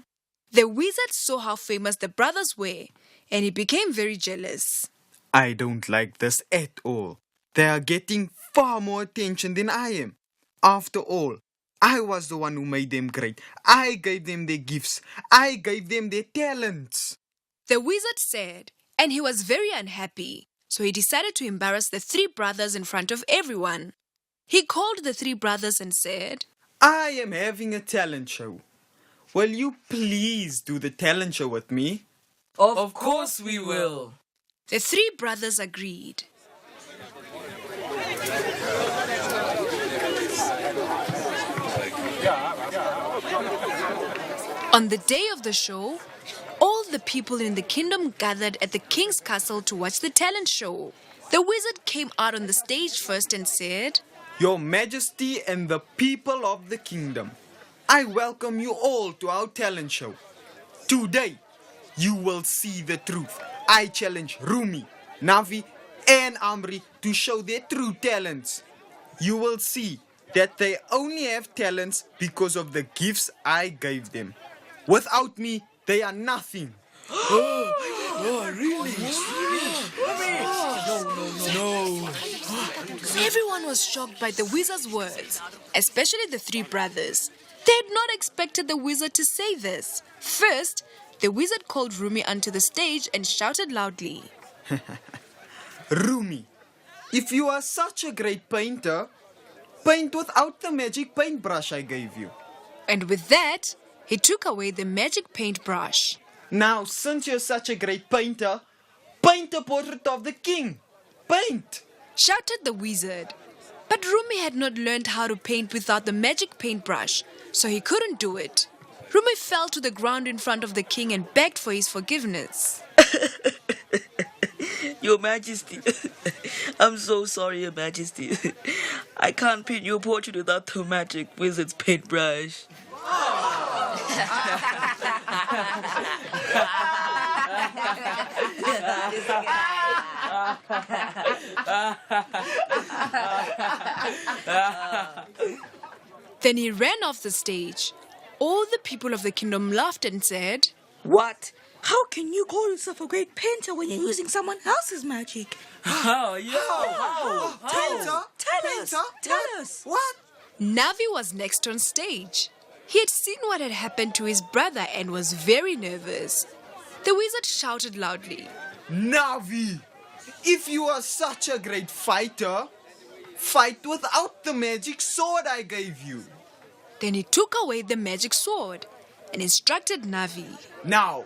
Speaker 12: The wizard saw how famous the brothers were, and he became very jealous.
Speaker 15: "I don't like this at all. They are getting far more attention than I am. After all, I was the one who made them great. I gave them their gifts. I gave them their talents."
Speaker 12: The wizard said, and he was very unhappy, so he decided to embarrass the three brothers in front of everyone. He called the three brothers and said,
Speaker 15: "I am having a talent show. Will you please do the talent show with me?"
Speaker 14: Of course we will.
Speaker 12: The three brothers agreed. On the day of the show, all the people in the kingdom gathered at the king's castle to watch the talent show. The wizard came out on the stage first and said,
Speaker 15: "Your Majesty and the people of the kingdom, I welcome you all to our talent show. Today, you will see the truth. I challenge Rumi, Navi, and Amri to show their true talents. You will see that they only have talents because of the gifts I gave them. Without me, they are nothing."
Speaker 14: Really? No.
Speaker 12: Everyone was shocked by the wizard's words, especially the three brothers. They had not expected the wizard to say this. First, the wizard called Rumi onto the stage and shouted loudly,
Speaker 15: "Rumi, if you are such a great painter, paint without the magic paintbrush I gave you."
Speaker 12: And with that, he took away the magic paintbrush.
Speaker 15: "Now, since you're such a great painter, paint a portrait of the king. Paint!"
Speaker 12: shouted the wizard. But Rumi had not learned how to paint without the magic paintbrush, so he couldn't do it. Rumi fell to the ground in front of the king and begged for his forgiveness.
Speaker 13: "Your Majesty, I'm so sorry, Your Majesty. I can't paint your portrait without the magic wizard's paintbrush."
Speaker 12: Then he ran off the stage. All the people of the kingdom laughed and said,
Speaker 13: What? How can you call yourself a great painter when you're using someone else's magic?
Speaker 14: How?
Speaker 13: Tell us.
Speaker 15: What?
Speaker 12: Navi was next on stage. He had seen what had happened to his brother and was very nervous. The wizard shouted loudly,
Speaker 15: Navi, if you are such a great fighter, fight without the magic sword I gave you.
Speaker 12: Then he took away the magic sword and instructed Navi.
Speaker 15: Now,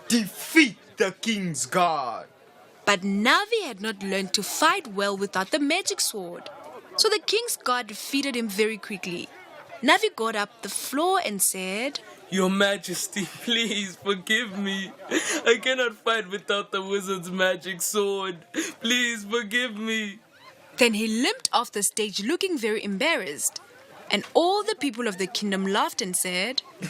Speaker 15: defeat the king's guard.
Speaker 12: But Navi had not learned to fight well without the magic sword. So the king's guard defeated him very quickly. Navi got up the floor and said,
Speaker 14: Your Majesty, please forgive me. I cannot fight without the wizard's magic sword. Please forgive me.
Speaker 12: Then he limped off the stage looking very embarrassed. And all the people of the kingdom laughed and said,
Speaker 13: Oh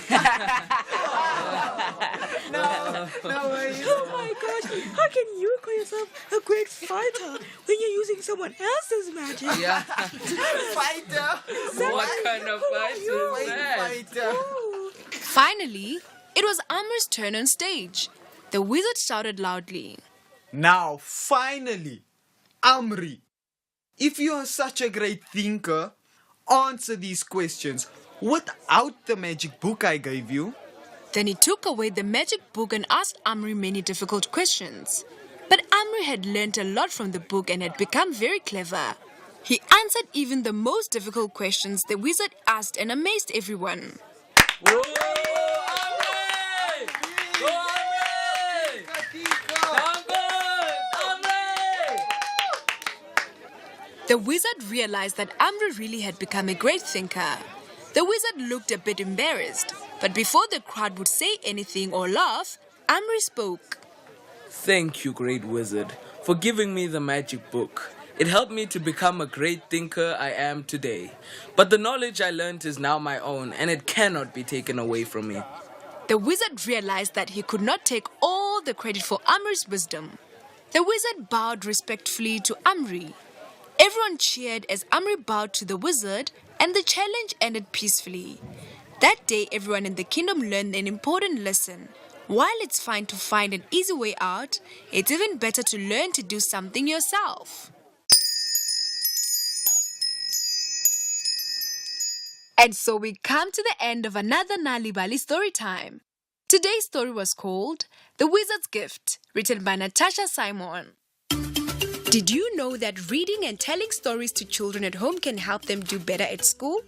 Speaker 13: my gosh, how can you call yourself a great fighter when you're using someone else's magic?
Speaker 14: Yeah.
Speaker 15: Fighter?
Speaker 14: What kind of fight is that?
Speaker 15: Fighter.
Speaker 12: Finally, it was Amr's turn on stage. The wizard shouted loudly,
Speaker 15: Now, finally, Amri, if you are such a great thinker, answer these questions without the magic book I gave you.
Speaker 12: Then he took away the magic book and asked Amri many difficult questions. But Amri had learnt a lot from the book and had become very clever. He answered even the most difficult questions the wizard asked and amazed everyone.
Speaker 14: Whoa, Amri! Go, Amri!
Speaker 12: The wizard realized that Amri really had become a great thinker. The wizard looked a bit embarrassed, but before the crowd would say anything or laugh, Amri spoke.
Speaker 14: Thank you, great wizard, for giving me the magic book. It helped me to become a great thinker I am today. But the knowledge I learned is now my own, and it cannot be taken away from me.
Speaker 12: The wizard realized that he could not take all the credit for Amri's wisdom. The wizard bowed respectfully to Amri. Everyone cheered as Amri bowed to the wizard, and the challenge ended peacefully. That day, everyone in the kingdom learned an important lesson. While it's fine to find an easy way out, it's even better to learn to do something yourself. And so we come to the end of another Nali Bali story time. Today's story was called The Wizard's Gift, written by Natasha Simon. Did you know that reading and telling stories to children at home can help them do better at school?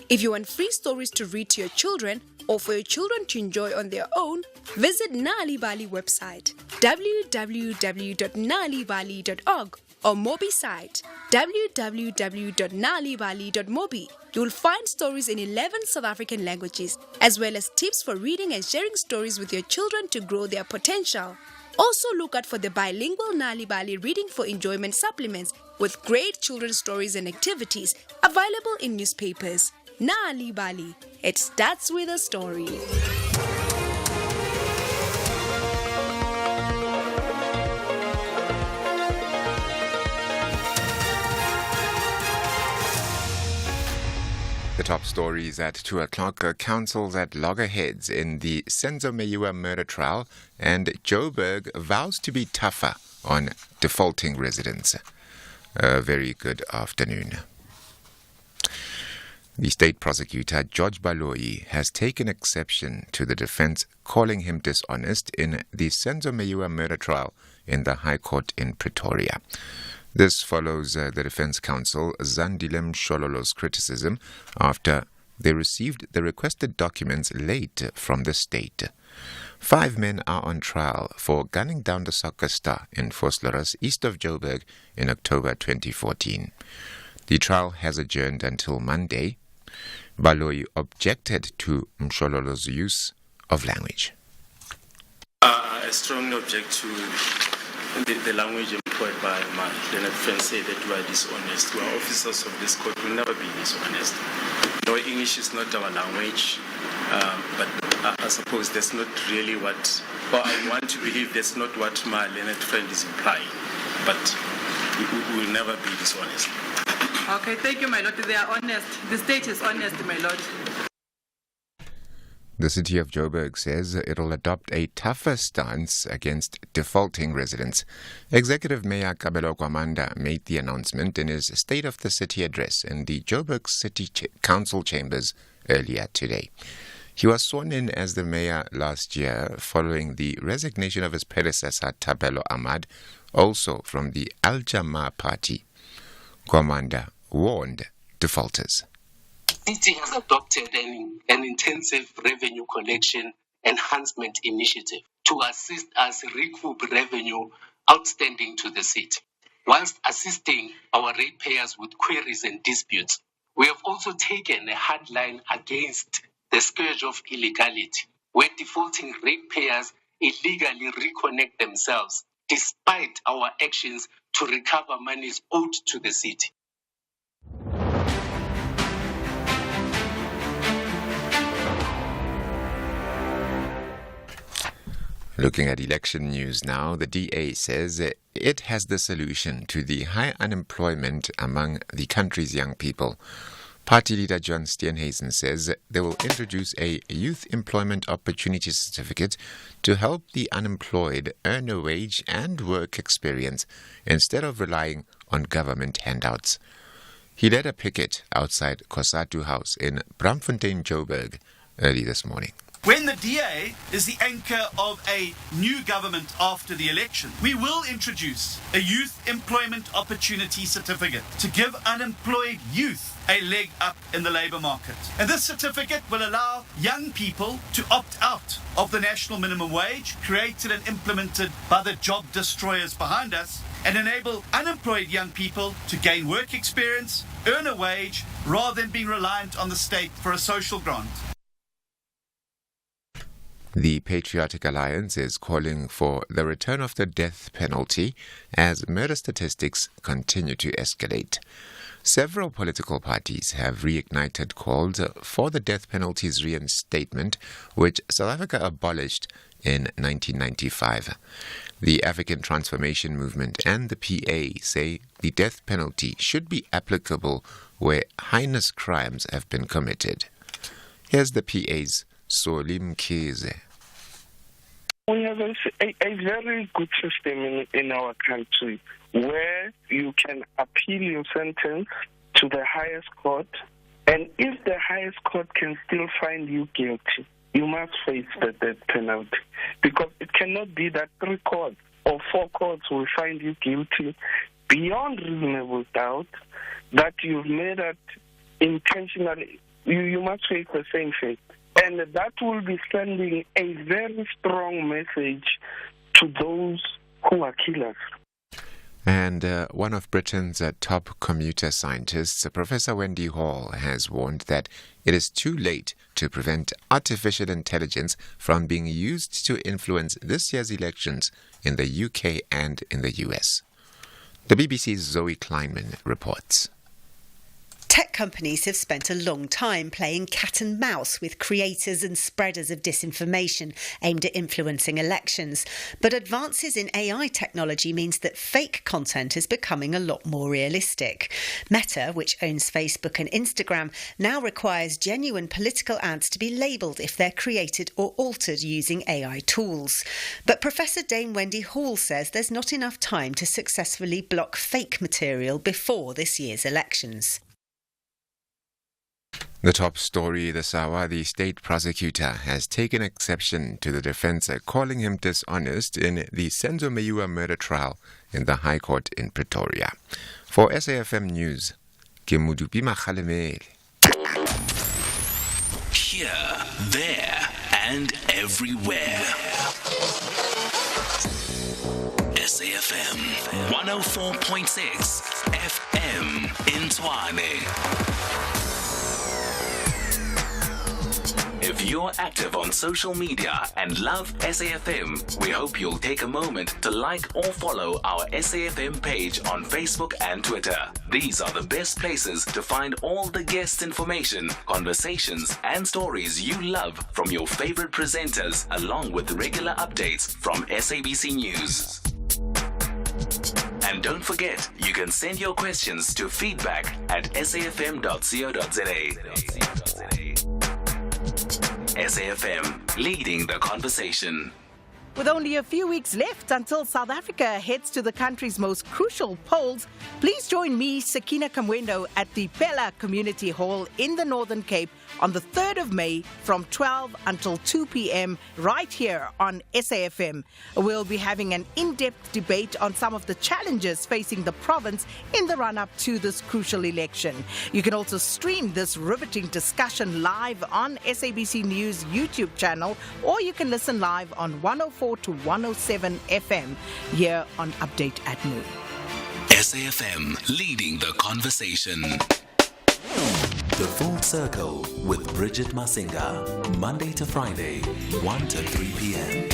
Speaker 12: If you want free stories to read to your children or for your children to enjoy on their own, visit Nali Bali website www.nalibali.org or Mobi site www.nalibali.mobi. You'll find stories in 11 South African languages as well as tips for reading and sharing stories with your children to grow their potential. Also look out for the bilingual Nali Bali Reading for Enjoyment supplements with great children's stories and activities available in newspapers. Nali Bali, it starts with a story.
Speaker 1: The top stories at 2 o'clock. Counsels at loggerheads in the Senzo Meyiwa murder trial, and Joburg vows to be tougher on defaulting residents. A very good afternoon. The state prosecutor, George Baloyi, has taken exception to the defense calling him dishonest in the Senzo Meyiwa murder trial in the High Court in Pretoria. This follows the defense counsel Zandile Mshololo's criticism after they received the requested documents late from the state. 5 men are on trial for gunning down the soccer star in Vosloorus, east of Joburg, in October 2014. The trial has adjourned until Monday. Baloyi objected to Mshololo's use of language.
Speaker 16: I strongly object to the language employed by my learned friend, say that we are dishonest. We are officers of this court, will never be dishonest. No, English is not our language, but I suppose that's not really what Well, I want to believe that's not what my learned friend is implying, but we will never be dishonest.
Speaker 17: Okay, thank you, my lord. They are honest. The state is honest, my lord.
Speaker 1: The city of Joburg says it'll adopt a tougher stance against defaulting residents. Executive Mayor Kabelo Kwamanda made the announcement in his State of the City address in the Joburg City Council chambers earlier today. He was sworn in as the mayor last year following the resignation of his predecessor Tabelo Ahmad, also from the Al Jama party. Kwamanda warned defaulters.
Speaker 18: The city has adopted an intensive revenue collection enhancement initiative to assist us recoup revenue outstanding to the city. Whilst assisting our ratepayers with queries and disputes, we have also taken a hard line against the scourge of illegality, where defaulting ratepayers illegally reconnect themselves despite our actions to recover monies owed to the city.
Speaker 1: Looking at election news now, the DA says it has the solution to the high unemployment among the country's young people. Party leader John Steenhuisen says they will introduce a Youth Employment Opportunity Certificate to help the unemployed earn a wage and work experience instead of relying on government handouts. He led a picket outside Kosatu House in Bramfontein, Joburg, early this morning.
Speaker 2: When the DA is the anchor of a new government after the election, we will introduce a Youth Employment Opportunity Certificate to give unemployed youth a leg up in the labour market. And this certificate will allow young people to opt out of the national minimum wage, created and implemented by the job destroyers behind us, and enable unemployed young people to gain work experience, earn a wage, rather than being reliant on the state for a social grant.
Speaker 1: The Patriotic Alliance is calling for the return of the death penalty as murder statistics continue to escalate. Several political parties have reignited calls for the death penalty's reinstatement, which South Africa abolished in 1995. The African Transformation Movement and the PA say the death penalty should be applicable where heinous crimes have been committed. Here's the PA's Solim Kize.
Speaker 19: We have a very good system in our country where you can appeal your sentence to the highest court, and if the highest court can still find you guilty, you must face the death penalty. Because it cannot be that 3 courts or 4 courts will find you guilty beyond reasonable doubt that you've made that intentionally. You must face the same fate. And that will be sending a very strong message to those who are killers.
Speaker 1: And one of Britain's top computer scientists, Professor Wendy Hall, has warned that it is too late to prevent artificial intelligence from being used to influence this year's elections in the UK and in the US. The BBC's Zoe Kleinman reports.
Speaker 20: Tech companies have spent a long time playing cat and mouse with creators and spreaders of disinformation aimed at influencing elections. But advances in AI technology means that fake content is becoming a lot more realistic. Meta, which owns Facebook and Instagram, now requires genuine political ads to be labelled if they're created or altered using AI tools. But Professor Dame Wendy Hall says there's not enough time to successfully block fake material before this year's elections.
Speaker 1: The top story this hour, the state prosecutor has taken exception to the defense calling him dishonest in the Senzo Meyiwa murder trial in the High Court in Pretoria. For SAFM News, Kemudupi Makhalemele.
Speaker 4: Here, there, and everywhere. SAFM 104.6 FM in Tshwane. If you're active on social media and love SAFM, we hope you'll take a moment to like or follow our SAFM page on Facebook and Twitter. These are the best places to find all the guest information, conversations, and stories you love from your favorite presenters, along with regular updates from SABC News. And don't forget, you can send your questions to feedback@safm.co.za. SAFM, leading the conversation.
Speaker 21: With only a few weeks left until South Africa heads to the country's most crucial polls, please join me, Sakina Kamwendo, at the Pella Community Hall in the Northern Cape on the 3rd of May from 12 until 2 p.m. right here on SAFM. We'll be having an in-depth debate on some of the challenges facing the province in the run-up to this crucial election. You can also stream this riveting discussion live on SABC News YouTube channel, or you can listen live on 104 to 107 FM here on Update at Noon.
Speaker 4: SAFM, leading the conversation. The Full Circle with Bridget Masinga, Monday to Friday, 1 to 3 p.m.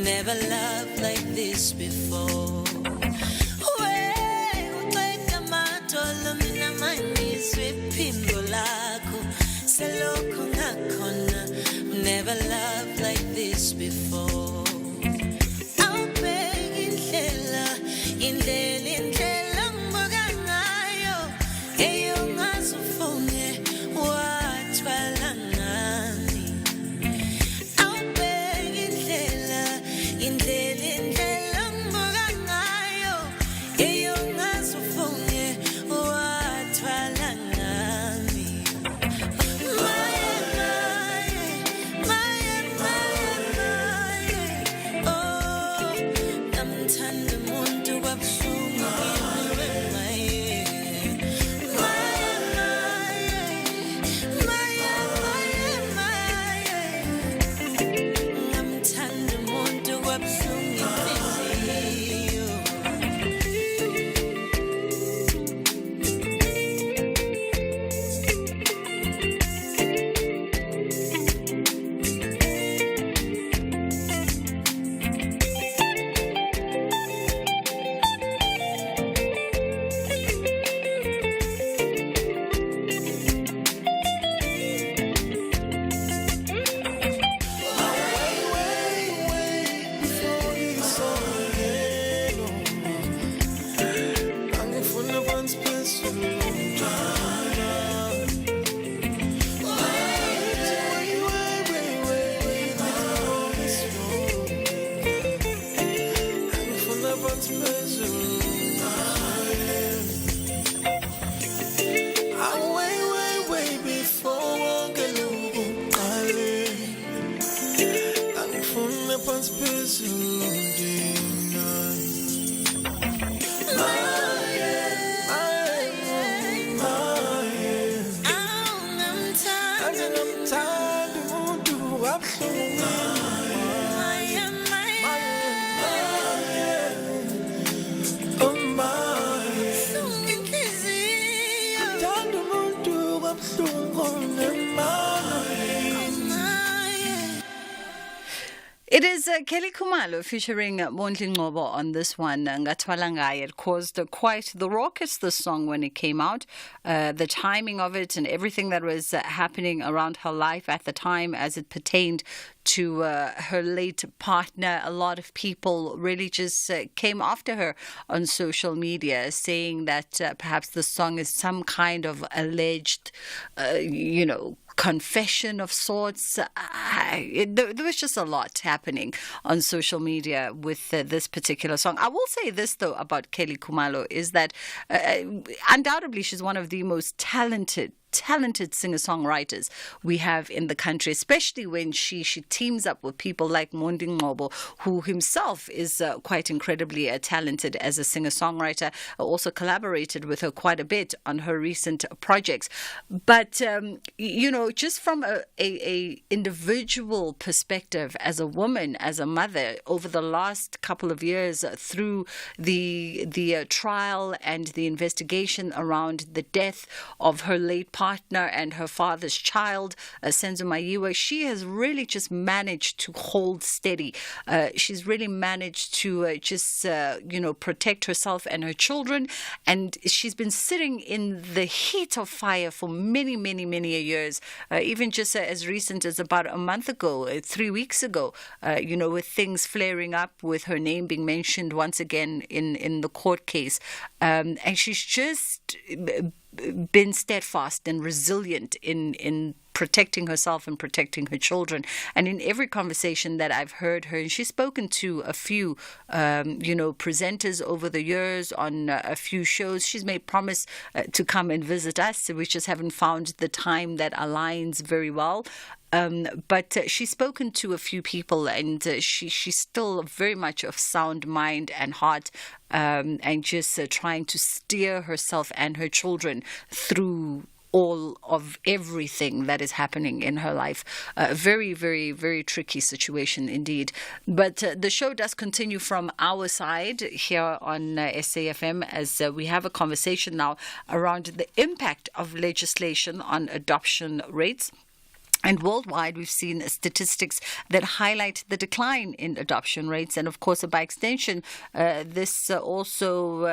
Speaker 22: Never loved like this before. Never loved like this before. I'll beg indlela ngibuka ngayo, eyongazufunge wathwala ngani. I'll beg indlela ngibuka ngayo, eyongazufunge wathwala ngani. Ngithanda umuntu kabuhlungu
Speaker 5: It is Kelly Kumalo featuring Mondli Ngobo on this one, Ngatwala Ngaye. It caused quite the ruckus, this song, when it came out. The timing of it and everything that was happening around her life at the time as it pertained to her late partner. A lot of people really just came after her on social media, saying that perhaps the song is some kind of alleged, confession of sorts. There was just a lot happening on social media with this particular song. I will say this, though, about Kelly Kumalo, is that undoubtedly she's one of the most talented singer-songwriters we have in the country, especially when she teams up with people like Mondi Ngobo, who himself is quite incredibly talented as a singer-songwriter. Also collaborated with her quite a bit on her recent projects. But, just from a individual perspective, as a woman, as a mother, over the last couple of years, through the trial and the investigation around the death of her late partner and her father's child, Senzo Mayiwa, she has really just managed to hold steady. She's really managed to protect herself and her children. And she's been sitting in the heat of fire for many, many, many years. Even just as recent as about a month ago, 3 weeks ago, with things flaring up, with her name being mentioned once again in the court case. And she's just been steadfast and resilient in protecting herself and protecting her children. And in every conversation that I've heard her, and she's spoken to a few, presenters over the years on a few shows. She's made promise to come and visit us. We just haven't found the time that aligns very well. But she's spoken to a few people, and she's still very much of sound mind and heart, and just trying to steer herself and her children through all of everything that is happening in her life. A very, very, very tricky situation indeed. But the show does continue from our side here on SAFM as we have a conversation now around the impact of legislation on adoption rates. And worldwide, we've seen statistics that highlight the decline in adoption rates. And of course, by extension, this also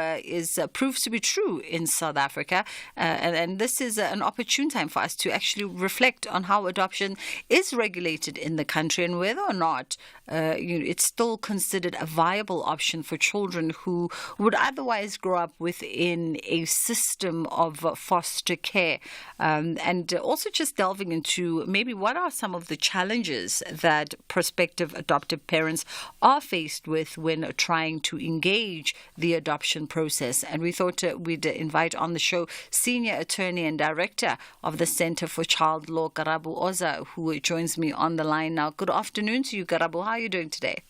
Speaker 5: proves to be true in South Africa. And this is an opportune time for us to actually reflect on how adoption is regulated in the country and whether or not it's still considered a viable option for children who would otherwise grow up within a system of foster care. And also just delving into maybe what are some of the challenges that prospective adoptive parents are faced with when trying to engage the adoption process. And we thought we'd invite on the show Senior Attorney and Director of the Center for Child Law, Karabo Oza, who joins me on the line now. Good afternoon to you, Karabo. How are you doing today?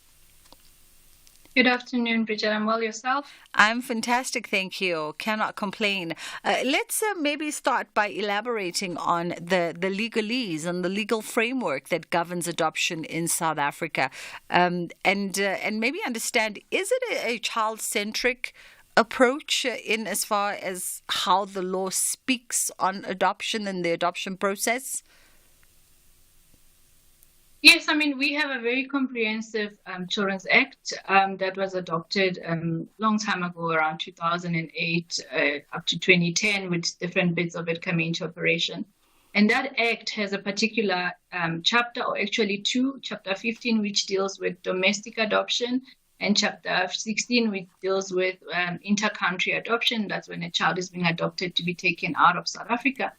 Speaker 3: Good afternoon, Bridget. I'm well. Yourself?
Speaker 5: I'm fantastic, thank you. Cannot complain. Let's maybe start by elaborating on the legalese and the legal framework that governs adoption in South Africa, and maybe understand, is it a child-centric approach in as far as how the law speaks on adoption and the adoption process?
Speaker 3: Yes, we have a very comprehensive Children's Act that was adopted a long time ago, around 2008 up to 2010, with different bits of it coming into operation. And that act has a particular chapter, or actually two, Chapter 15, which deals with domestic adoption, and Chapter 16, which deals with inter-country adoption. That's when a child is being adopted to be taken out of South Africa.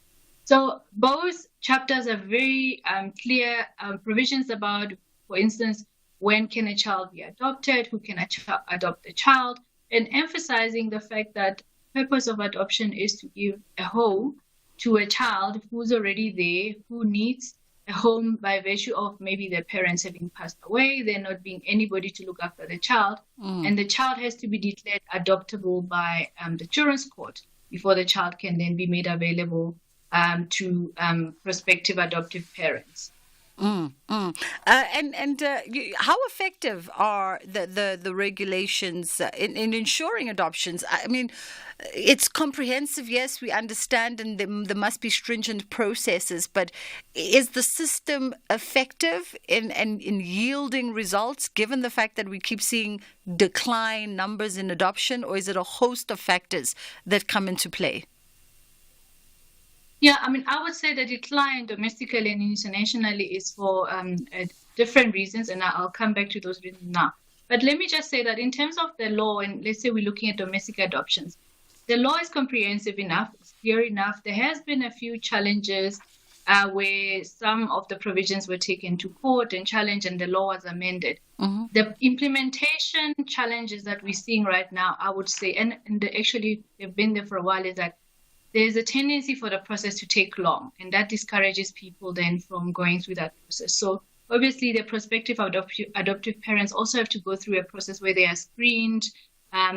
Speaker 3: So both chapters have very clear provisions about, for instance, when can a child be adopted, who can adopt a child, and emphasizing the fact that the purpose of adoption is to give a home to a child who's already there, who needs a home by virtue of maybe their parents having passed away, there not being anybody to look after the child, and the child has to be declared adoptable by the children's court before the child can then be made available to prospective adoptive parents.
Speaker 5: How effective are the regulations in ensuring adoptions? I mean, it's comprehensive, yes, we understand, and there must be stringent processes, but is the system effective in yielding results, given the fact that we keep seeing decline numbers in adoption, or is it a host of factors that come into play?
Speaker 3: Yeah, I mean, I would say the decline domestically and internationally is for different reasons, and I'll come back to those reasons now. But let me just say that in terms of the law, and let's say we're looking at domestic adoptions, the law is comprehensive enough, it's clear enough. There has been a few challenges where some of the provisions were taken to court and challenged, and the law was amended. Mm-hmm. The implementation challenges that we're seeing right now, I would say, and actually they've been there for a while, is that there's a tendency for the process to take long, and that discourages people then from going through that process. So obviously the prospective adoptive parents also have to go through a process where they are screened.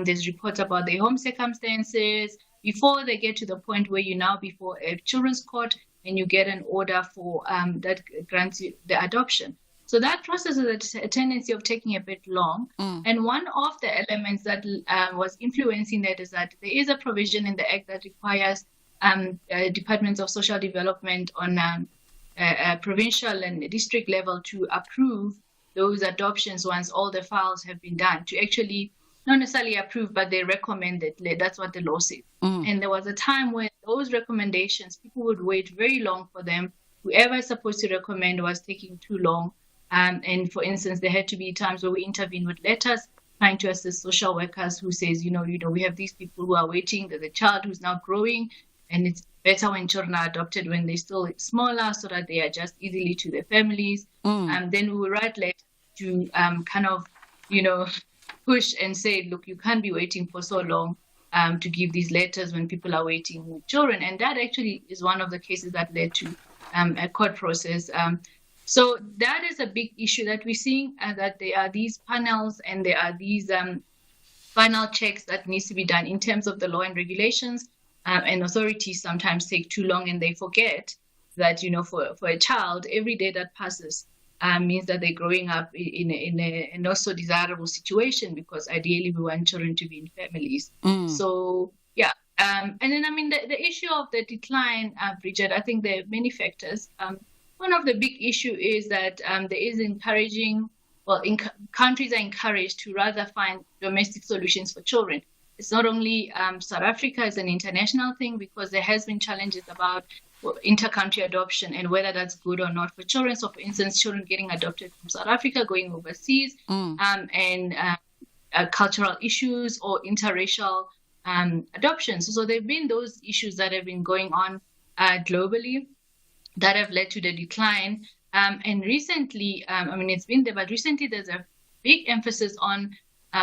Speaker 3: There's reports about their home circumstances before they get to the point where you're now before a children's court and you get an order for that grants you the adoption. So that process has a tendency of taking a bit long. And one of the elements that was influencing that is that there is a provision in the Act that requires departments of social development on a provincial and district level to approve those adoptions once all the files have been done, to actually not necessarily approve, but they recommend it. That's what the law says. And there was a time when those recommendations, people would wait very long for them. Whoever is supposed to recommend was taking too long. And for instance, there had to be times where we intervene with letters trying to assist social workers who says, we have these people who are waiting. There's a child who's now growing, and it's better when children are adopted when they're still smaller so that they adjust easily to their families. And then we will write letters to push and say, look, you can't be waiting for so long to give these letters when people are waiting with children. And that actually is one of the cases that led to a court process. So that is a big issue that we're seeing, that there are these panels and there are these final checks that needs to be done in terms of the law and regulations. And authorities sometimes take too long, and they forget that, for a child, every day that passes means that they're growing up in a not so desirable situation, because ideally we want children to be in families. So, yeah. And then, the issue of the decline, Bridget, I think there are many factors. One of the big issue is that there is countries are encouraged to rather find domestic solutions for children. It's not only South Africa, it's an international thing, because there has been challenges about inter-country adoption and whether that's good or not for children. So, for instance, children getting adopted from South Africa, going overseas, and cultural issues or interracial adoptions. So there have been those issues that have been going on globally that have led to the decline. And recently, it's been there, but recently there's a big emphasis on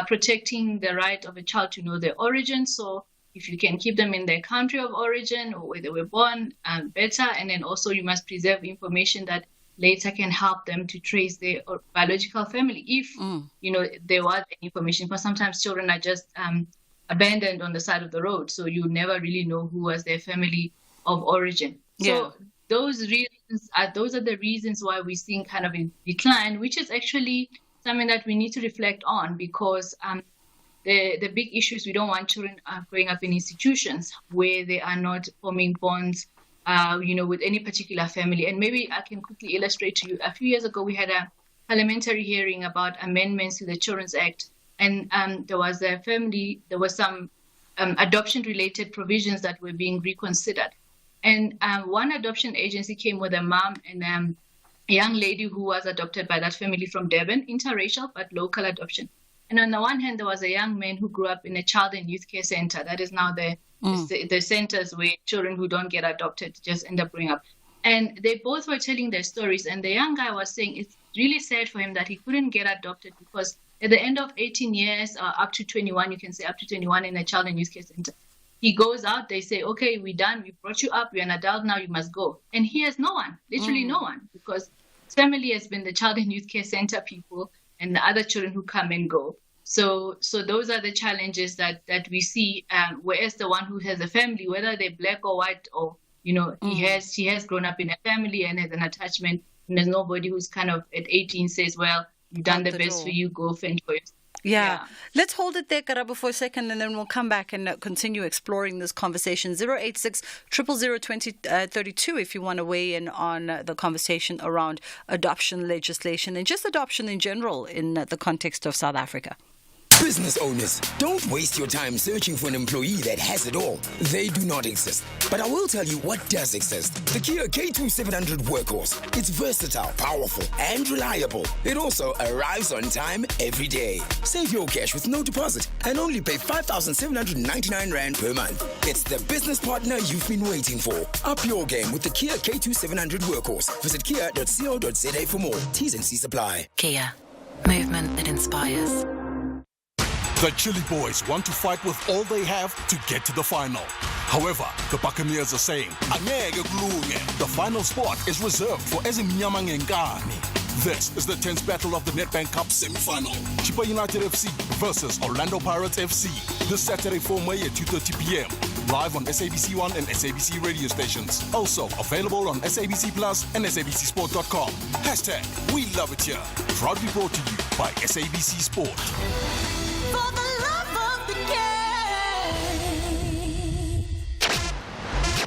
Speaker 3: protecting the right of a child to know their origin. So if you can keep them in their country of origin or where they were born, better. And then also you must preserve information that later can help them to trace their biological family if, there was any information. Because sometimes children are just abandoned on the side of the road. So you never really know who was their family of origin.
Speaker 5: Yeah.
Speaker 3: So those are the reasons why we're seeing kind of a decline, which is actually something that we need to reflect on, because the big issue is we don't want children growing up in institutions where they are not forming bonds, with any particular family. And maybe I can quickly illustrate to you. A few years ago, we had a parliamentary hearing about amendments to the Children's Act, and there was some adoption-related provisions that were being reconsidered. And one adoption agency came with a mom and a young lady who was adopted by that family from Durban, interracial, but local adoption. And on the one hand, there was a young man who grew up in a child and youth care center. That is now the centers where children who don't get adopted just end up growing up. And they both were telling their stories. And the young guy was saying it's really sad for him that he couldn't get adopted because at the end of 18 years, up to 21, you can say up to 21 in a child and youth care center, he goes out, they say, okay, we're done. We brought you up. You're an adult now. You must go. And he has no one, literally no one, because his family has been the child and youth care center people and the other children who come and go. So those are the challenges that we see. Whereas the one who has a family, whether they're black or white or, he has grown up in a family and has an attachment, And there's nobody who's kind of at 18 says, well, you've done the best for you, go fend for yourself.
Speaker 5: Yeah. Let's hold it there, Karabo, for a second, and then we'll come back and continue exploring this conversation. 086 000 2032 if you want to weigh in on the conversation around adoption legislation and just adoption in general in the context of South Africa.
Speaker 6: Business owners, don't waste your time searching for an employee that has it all. They do not exist. But I will tell you what does exist. The Kia K2700 Workhorse. It's versatile, powerful, and reliable. It also arrives on time every day. Save your cash with no deposit and only pay 5,799 Rand per month. It's the business partner you've been waiting for. Up your game with the Kia K2700 Workhorse. Visit kia.co.za for more. T's and C's apply.
Speaker 8: Kia. Movement that inspires.
Speaker 9: The Chili Boys want to fight with all they have to get to the final. However, the Buccaneers are saying, "Angeke kulunge." The final spot is reserved for Ezimnyama Ngenkani. This is the 10th battle of the Nedbank Cup semi-final. Chippa United FC versus Orlando Pirates FC. This Saturday 4 May at 2:30 p.m. Live on SABC1 and SABC radio stations. Also available on SABC Plus and SABCSport.com. Hashtag We Love It Here. Proudly brought to you by SABC Sport.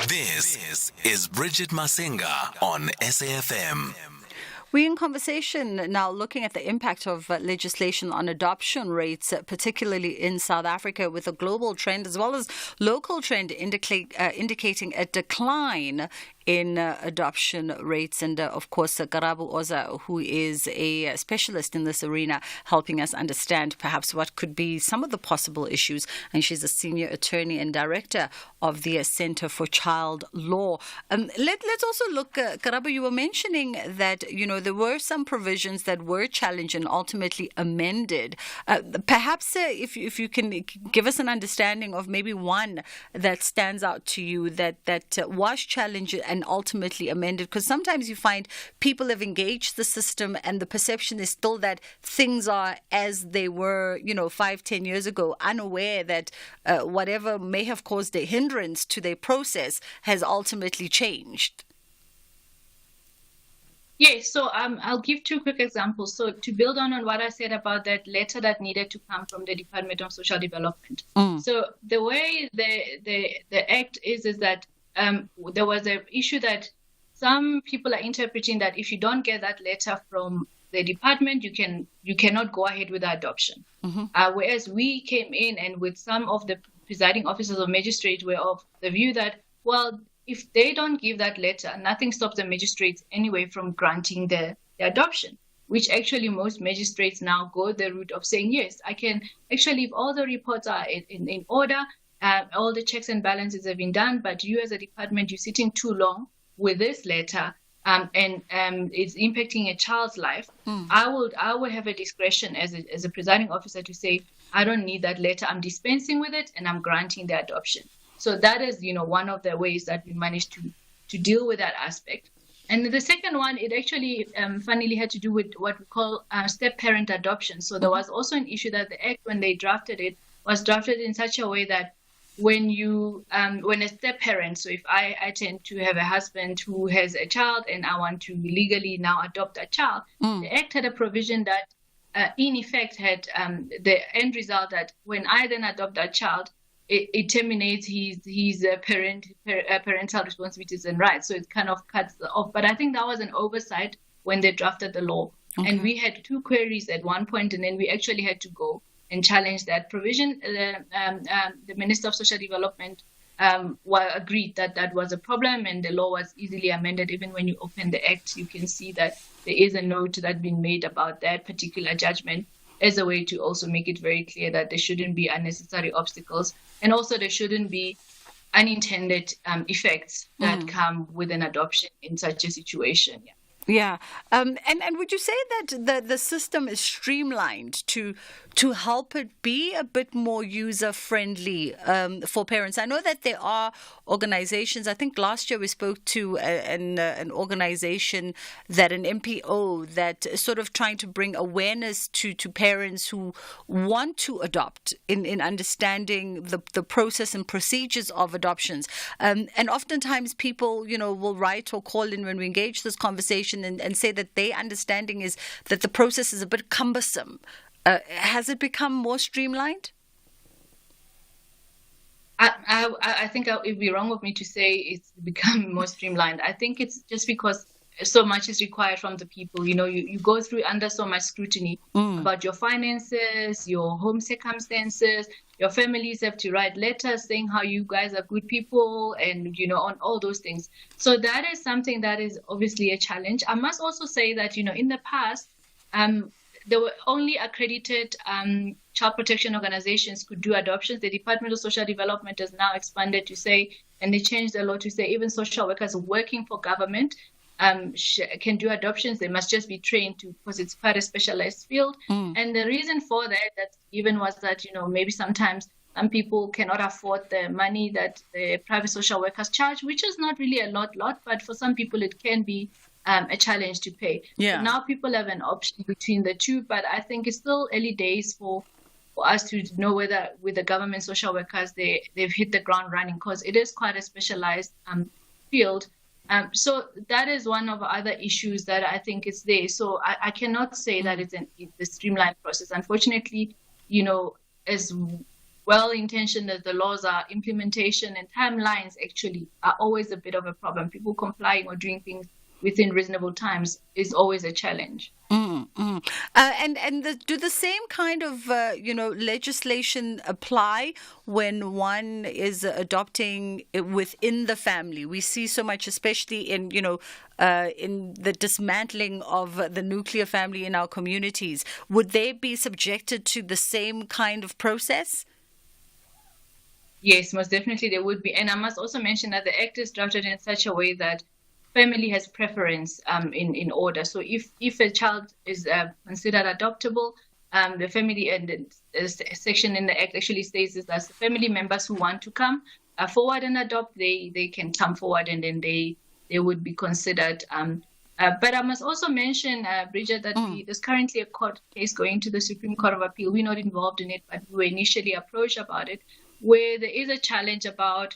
Speaker 4: This is Bridget Masinga on SAFM.
Speaker 5: We're in conversation now looking at the impact of legislation on adoption rates, particularly in South Africa, with a global trend as well as local trend indicating a decline in adoption rates. And of course, Karabo Oza, who is a specialist in this arena, helping us understand perhaps what could be some of the possible issues. And she's a senior attorney and director of the Center for Child Law. Let's also look, Karabo, you were mentioning that, there were some provisions that were challenged and ultimately amended. Perhaps if you can give us an understanding of maybe one that stands out to you that was challenged and ultimately amended, because sometimes you find people have engaged the system and the perception is still that things are as they were, 5-10 years ago, unaware that whatever may have caused a hindrance to their process has ultimately changed.
Speaker 3: Yes, so I'll give two quick examples. So to build on what I said about that letter that needed to come from the Department of Social Development. So the way the act is that there was an issue that some people are interpreting that if you don't get that letter from the department, you cannot go ahead with the adoption. Whereas we came in and with some of the presiding officers or magistrates were of the view that, well, if they don't give that letter, nothing stops the magistrates anyway from granting the adoption, which actually most magistrates now go the route of saying, yes, I can actually, if all the reports are in order, all the checks and balances have been done, but you as a department, you're sitting too long with this letter and it's impacting a child's life. I will have a discretion as a presiding officer to say, I don't need that letter. I'm dispensing with it and I'm granting the adoption. So that is, one of the ways that we managed to deal with that aspect. And the second one, it actually funnily had to do with what we call step-parent adoption. So there was also an issue that the Act, when they drafted it, was drafted in such a way that when a step-parent, so if I tend to have a husband who has a child and I want to legally now adopt a child, the Act had a provision that in effect had the end result that when I then adopt that child, it terminates his parental responsibilities and rights. So it kind of cuts off. But I think that was an oversight when they drafted the law. Okay. And we had two queries at one point, and then we actually had to go and challenge that provision. The Minister of Social Development agreed that was a problem, and the law was easily amended. Even when you open the Act, you can see that there is a note that's been made about that particular judgment, as a way to also make it very clear that there shouldn't be unnecessary obstacles, and also there shouldn't be unintended effects that come with an adoption in such a situation.
Speaker 5: Yeah. And would you say that the system is streamlined to to help it be a bit more user-friendly for parents? I know that there are organizations. I think last year we spoke to an organization, that an MPO, that is sort of trying to bring awareness to parents who want to adopt in understanding the process and procedures of adoptions. And oftentimes people, will write or call in when we engage this conversation and say that their understanding is that the process is a bit cumbersome. Has it become more streamlined?
Speaker 3: I think it would be wrong of me to say it's become more streamlined. I think it's just because so much is required from the people. You go through under so much scrutiny about your finances, your home circumstances. Your families have to write letters saying how you guys are good people and, on all those things. So that is something that is obviously a challenge. I must also say that, in the past, there were only accredited child protection organizations could do adoptions. The Department of Social Development has now expanded to say, and they changed the law to say even social workers working for government can do adoptions. They must just be trained because it's quite a specialized field. And the reason for that even was that, maybe sometimes some people cannot afford the money that the private social workers charge, which is not really a lot, but for some people it can be a challenge to pay.
Speaker 5: Yeah.
Speaker 3: So now people have an option between the two, but I think it's still early days for us to know whether with the government social workers they've hit the ground running, because it is quite a specialized field. So that is one of the other issues that I think is there. So I cannot say that it's a streamlined process. Unfortunately, as well-intentioned as the laws are, implementation and timelines actually are always a bit of a problem. People complying or doing things within reasonable times is always a challenge.
Speaker 5: Do the same kind of legislation apply when one is adopting within the family? We see so much, especially in the dismantling of the nuclear family in our communities. Would they be subjected to the same kind of process?
Speaker 3: Yes, most definitely they would be. And I must also mention that the Act is drafted in such a way that family has preference in order. So if a child is considered adoptable, the family and the section in the Act actually states is that the family members who want to come forward and adopt, they can come forward and then they would be considered. But I must also mention, Bridget, that there's currently a court case going to the Supreme Court of Appeal. We're not involved in it, but we were initially approached about it, where there is a challenge about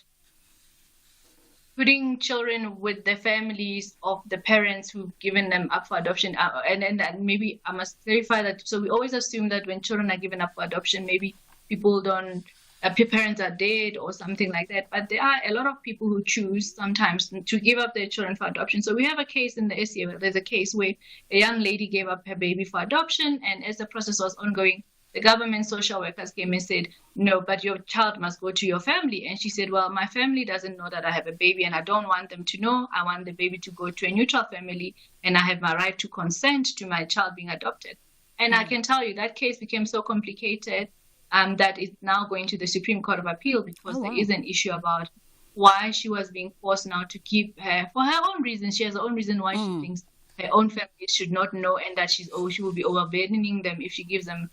Speaker 3: putting children with the families of the parents who've given them up for adoption. And maybe I must clarify that. So we always assume that when children are given up for adoption, maybe parents are dead or something like that. But there are a lot of people who choose sometimes to give up their children for adoption. So we have a case in the SCA. There's a case where a young lady gave up her baby for adoption. And as the process was ongoing, the government social workers came and said, no, but your child must go to your family. And she said, well, my family doesn't know that I have a baby and I don't want them to know. I want the baby to go to a neutral family and I have my right to consent to my child being adopted. And I can tell you that case became so complicated that it's now going to the Supreme Court of Appeal because there is an issue about why she was being forced now to keep her, for her own reasons. She has her own reason why she thinks her own family should not know and that she will be overburdening them if she gives them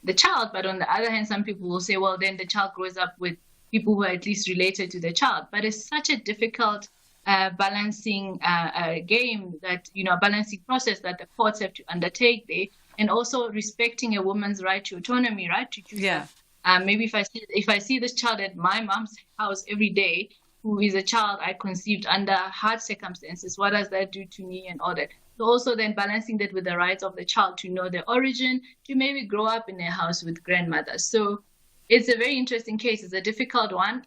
Speaker 3: the child. But on the other hand, some people will say, well, then the child grows up with people who are at least related to the child. But it's such a difficult balancing game that, balancing process that the courts have to undertake there, and also respecting a woman's right to autonomy, right to choose.
Speaker 5: Yeah.
Speaker 3: Maybe if I see this child at my mom's house every day, who is a child I conceived under hard circumstances, what does that do to me and all that? So also then balancing that with the rights of the child to know their origin, to maybe grow up in a house with grandmothers. So it's a very interesting case. It's a difficult one.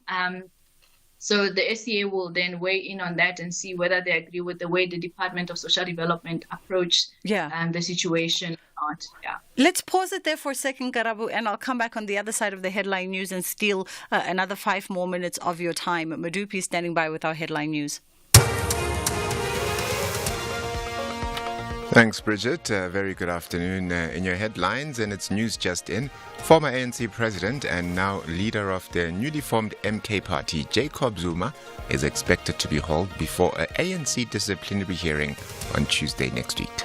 Speaker 3: So the SCA will then weigh in on that and see whether they agree with the way the Department of Social Development approached the situation or not. Yeah.
Speaker 5: Let's pause it there for a second, Karabu, and I'll come back on the other side of the headline news and steal another 5 more minutes of your time. Madupi standing by with our headline news.
Speaker 1: Thanks, Bridget. Very good afternoon. In your headlines, and it's news just in, former ANC president and now leader of the newly formed MK party, Jacob Zuma, is expected to be hauled before an ANC disciplinary hearing on Tuesday next week.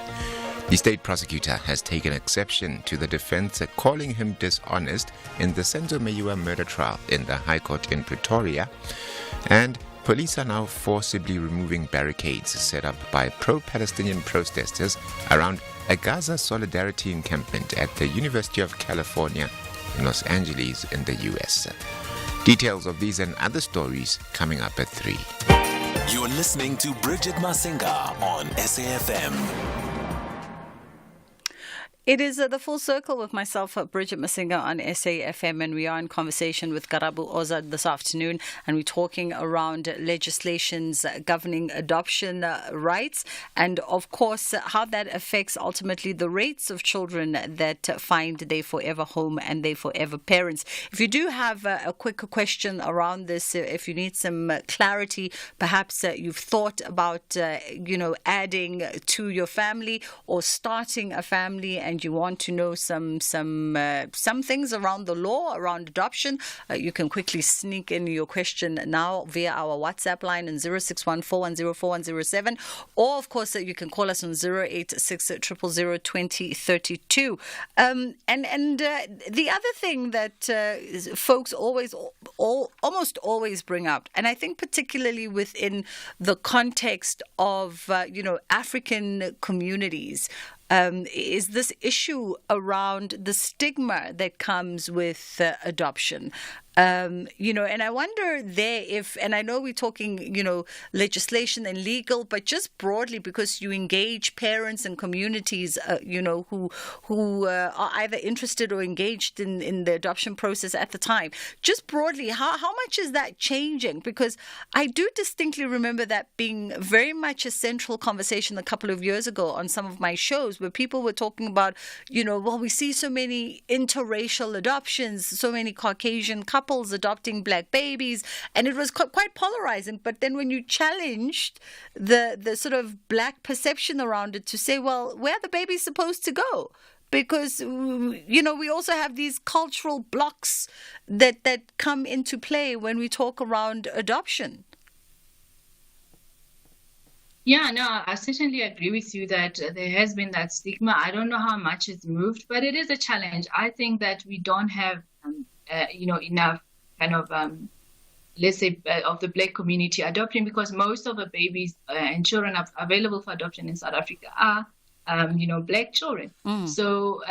Speaker 1: The state prosecutor has taken exception to the defense calling him dishonest in the Senzo Meyiwa murder trial in the High Court in Pretoria, and police are now forcibly removing barricades set up by pro-Palestinian protesters around a Gaza solidarity encampment at the University of California in Los Angeles in the US. Details of these and other stories coming up at 3.
Speaker 4: You're listening to Bridget Masinga on SAFM.
Speaker 5: It is the Full Circle with myself, Bridget Masinga on SAFM, and we are in conversation with Karabu Ozad this afternoon, and we're talking around legislations governing adoption rights and, of course, how that affects ultimately the rates of children that find their forever home and their forever parents. If you do have a quick question around this, if you need some clarity, perhaps you've thought about, adding to your family or starting a family, and you want to know some things around the law, around adoption, you can quickly sneak in your question now via our WhatsApp line on 0614104107, or of course you can call us on 08600002032. And the other thing that folks almost always bring up, and I think particularly within the context of African communities, is this issue around the stigma that comes with adoption. And I wonder there if, and I know we're talking, legislation and legal, but just broadly, because you engage parents and communities, who are either interested or engaged in the adoption process at the time. Just broadly, how much is that changing? Because I do distinctly remember that being very much a central conversation a couple of years ago on some of my shows, where people were talking about, we see so many interracial adoptions, so many Caucasian couples adopting black babies, and it was quite polarizing. But then when you challenged the sort of black perception around it to say, well, where are the babies supposed to go? Because, we also have these cultural blocks that come into play when we talk around adoption.
Speaker 3: Yeah, no, I certainly agree with you that there has been that stigma. I don't know how much it's moved, but it is a challenge. I think that we don't have enough kind of, let's say, of the black community adopting, because most of the babies and children available for adoption in South Africa are, black children. So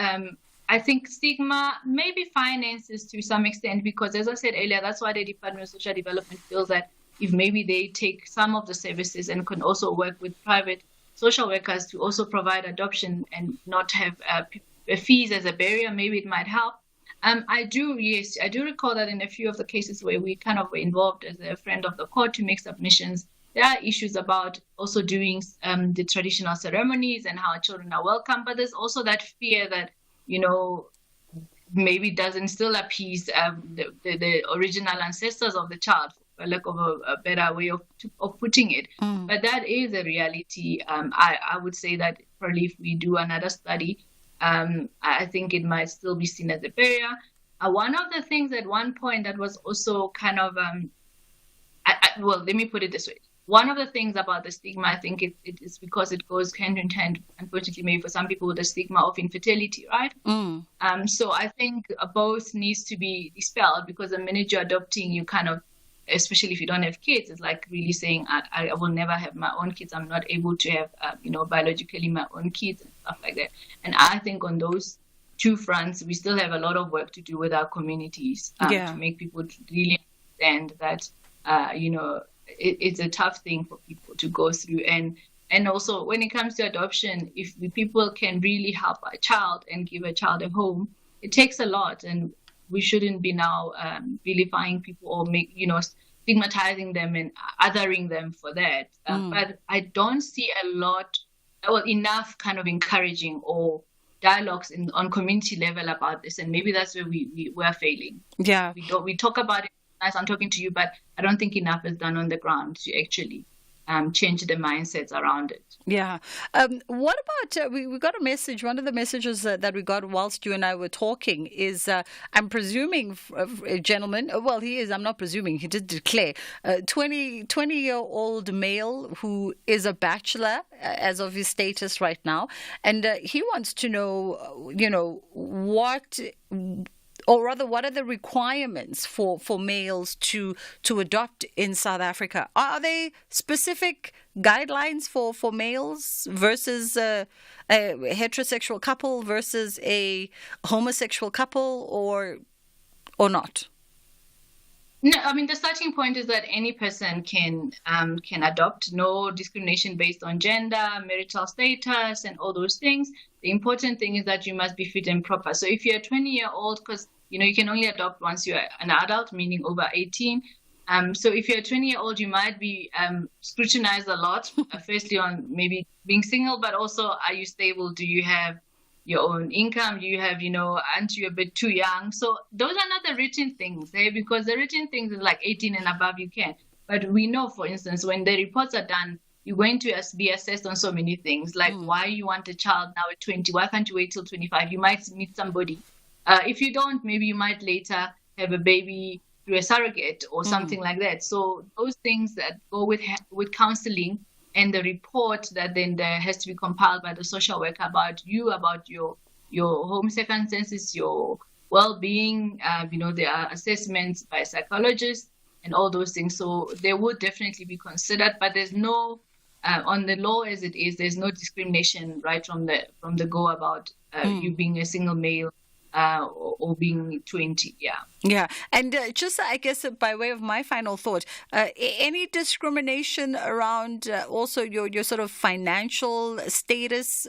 Speaker 3: I think stigma, maybe finances to some extent, because as I said earlier, that's why the Department of Social Development feels that if maybe they take some of the services and can also work with private social workers to also provide adoption and not have fees as a barrier, maybe it might help. I do recall that in a few of the cases where we kind of were involved as a friend of the court to make submissions, there are issues about also doing the traditional ceremonies and how children are welcome, but there's also that fear that, maybe doesn't still appease the original ancestors of the child, for lack of a better way of putting it. But that is a reality. I would say that probably if we do another study, I think it might still be seen as a barrier. One of the things at one point that was also kind of, let me put it this way. One of the things about the stigma, I think it is because it goes hand in hand, unfortunately, maybe for some people, with the stigma of infertility, right? So I think both needs to be dispelled, because the minute you're adopting, you kind of, especially if you don't have kids, it's like really saying, I will never have my own kids. I'm not able to have, biologically my own kids and stuff like that. And I think on those two fronts, we still have a lot of work to do with our communities to make people really understand that, it's a tough thing for people to go through. And also when it comes to adoption, if the people can really help a child and give a child a home, it takes a lot. And we shouldn't be now vilifying people or stigmatizing them and othering them for that. But I don't see enough kind of encouraging or dialogues on community level about this. And maybe that's where we're failing.
Speaker 5: Yeah.
Speaker 3: We talk about it as I'm talking to you, but I don't think enough is done on the ground to actually change the mindsets around it.
Speaker 5: Yeah. What about, we got a message, one of the messages that we got whilst you and I were talking is, I'm presuming, a gentleman, well, he is, I'm not presuming, he did declare, 20-year-old male who is a bachelor as of his status right now. And he wants to know, what are the requirements for males to adopt in South Africa? Are there specific guidelines for males versus a heterosexual couple versus a homosexual couple, or not?
Speaker 3: No, I mean, the starting point is that any person can adopt. No discrimination based on gender, marital status, and all those things. The important thing is that you must be fit and proper. So if you're a 20-year-old, because you can only adopt once you're an adult, meaning over 18. So if you're a 20-year-old, you might be scrutinized a lot. Firstly, on maybe being single, but also, are you stable? Do you have your own income? Do you have, aren't you a bit too young? So those are not the written things, because the written things is like 18 and above you can. But we know, for instance, when the reports are done, you're going to be assessed on so many things, like why you want a child now at 20, why can't you wait till 25? You might meet somebody. If you don't, maybe you might later have a baby through a surrogate or something like that. So those things that go with counseling and the report that then there has to be compiled by the social worker about you, about your home circumstances, your well-being. There are assessments by psychologists and all those things. So they would definitely be considered, but there's no on the law as it is. There's no discrimination right from the go about you being a single male. Or being 20, yeah.
Speaker 5: Yeah, and just, I guess, by way of my final thought, any discrimination around also your sort of financial status,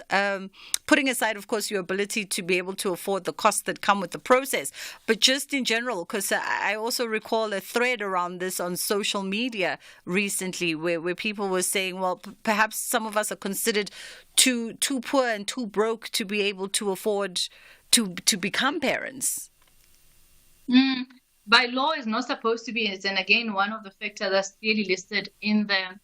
Speaker 5: putting aside, of course, your ability to be able to afford the costs that come with the process, but just in general, because I also recall a thread around this on social media recently where people were saying, well, perhaps some of us are considered too poor and too broke to be able to afford to become parents.
Speaker 3: By law, is not supposed to be. And again, one of the factors that's clearly listed in the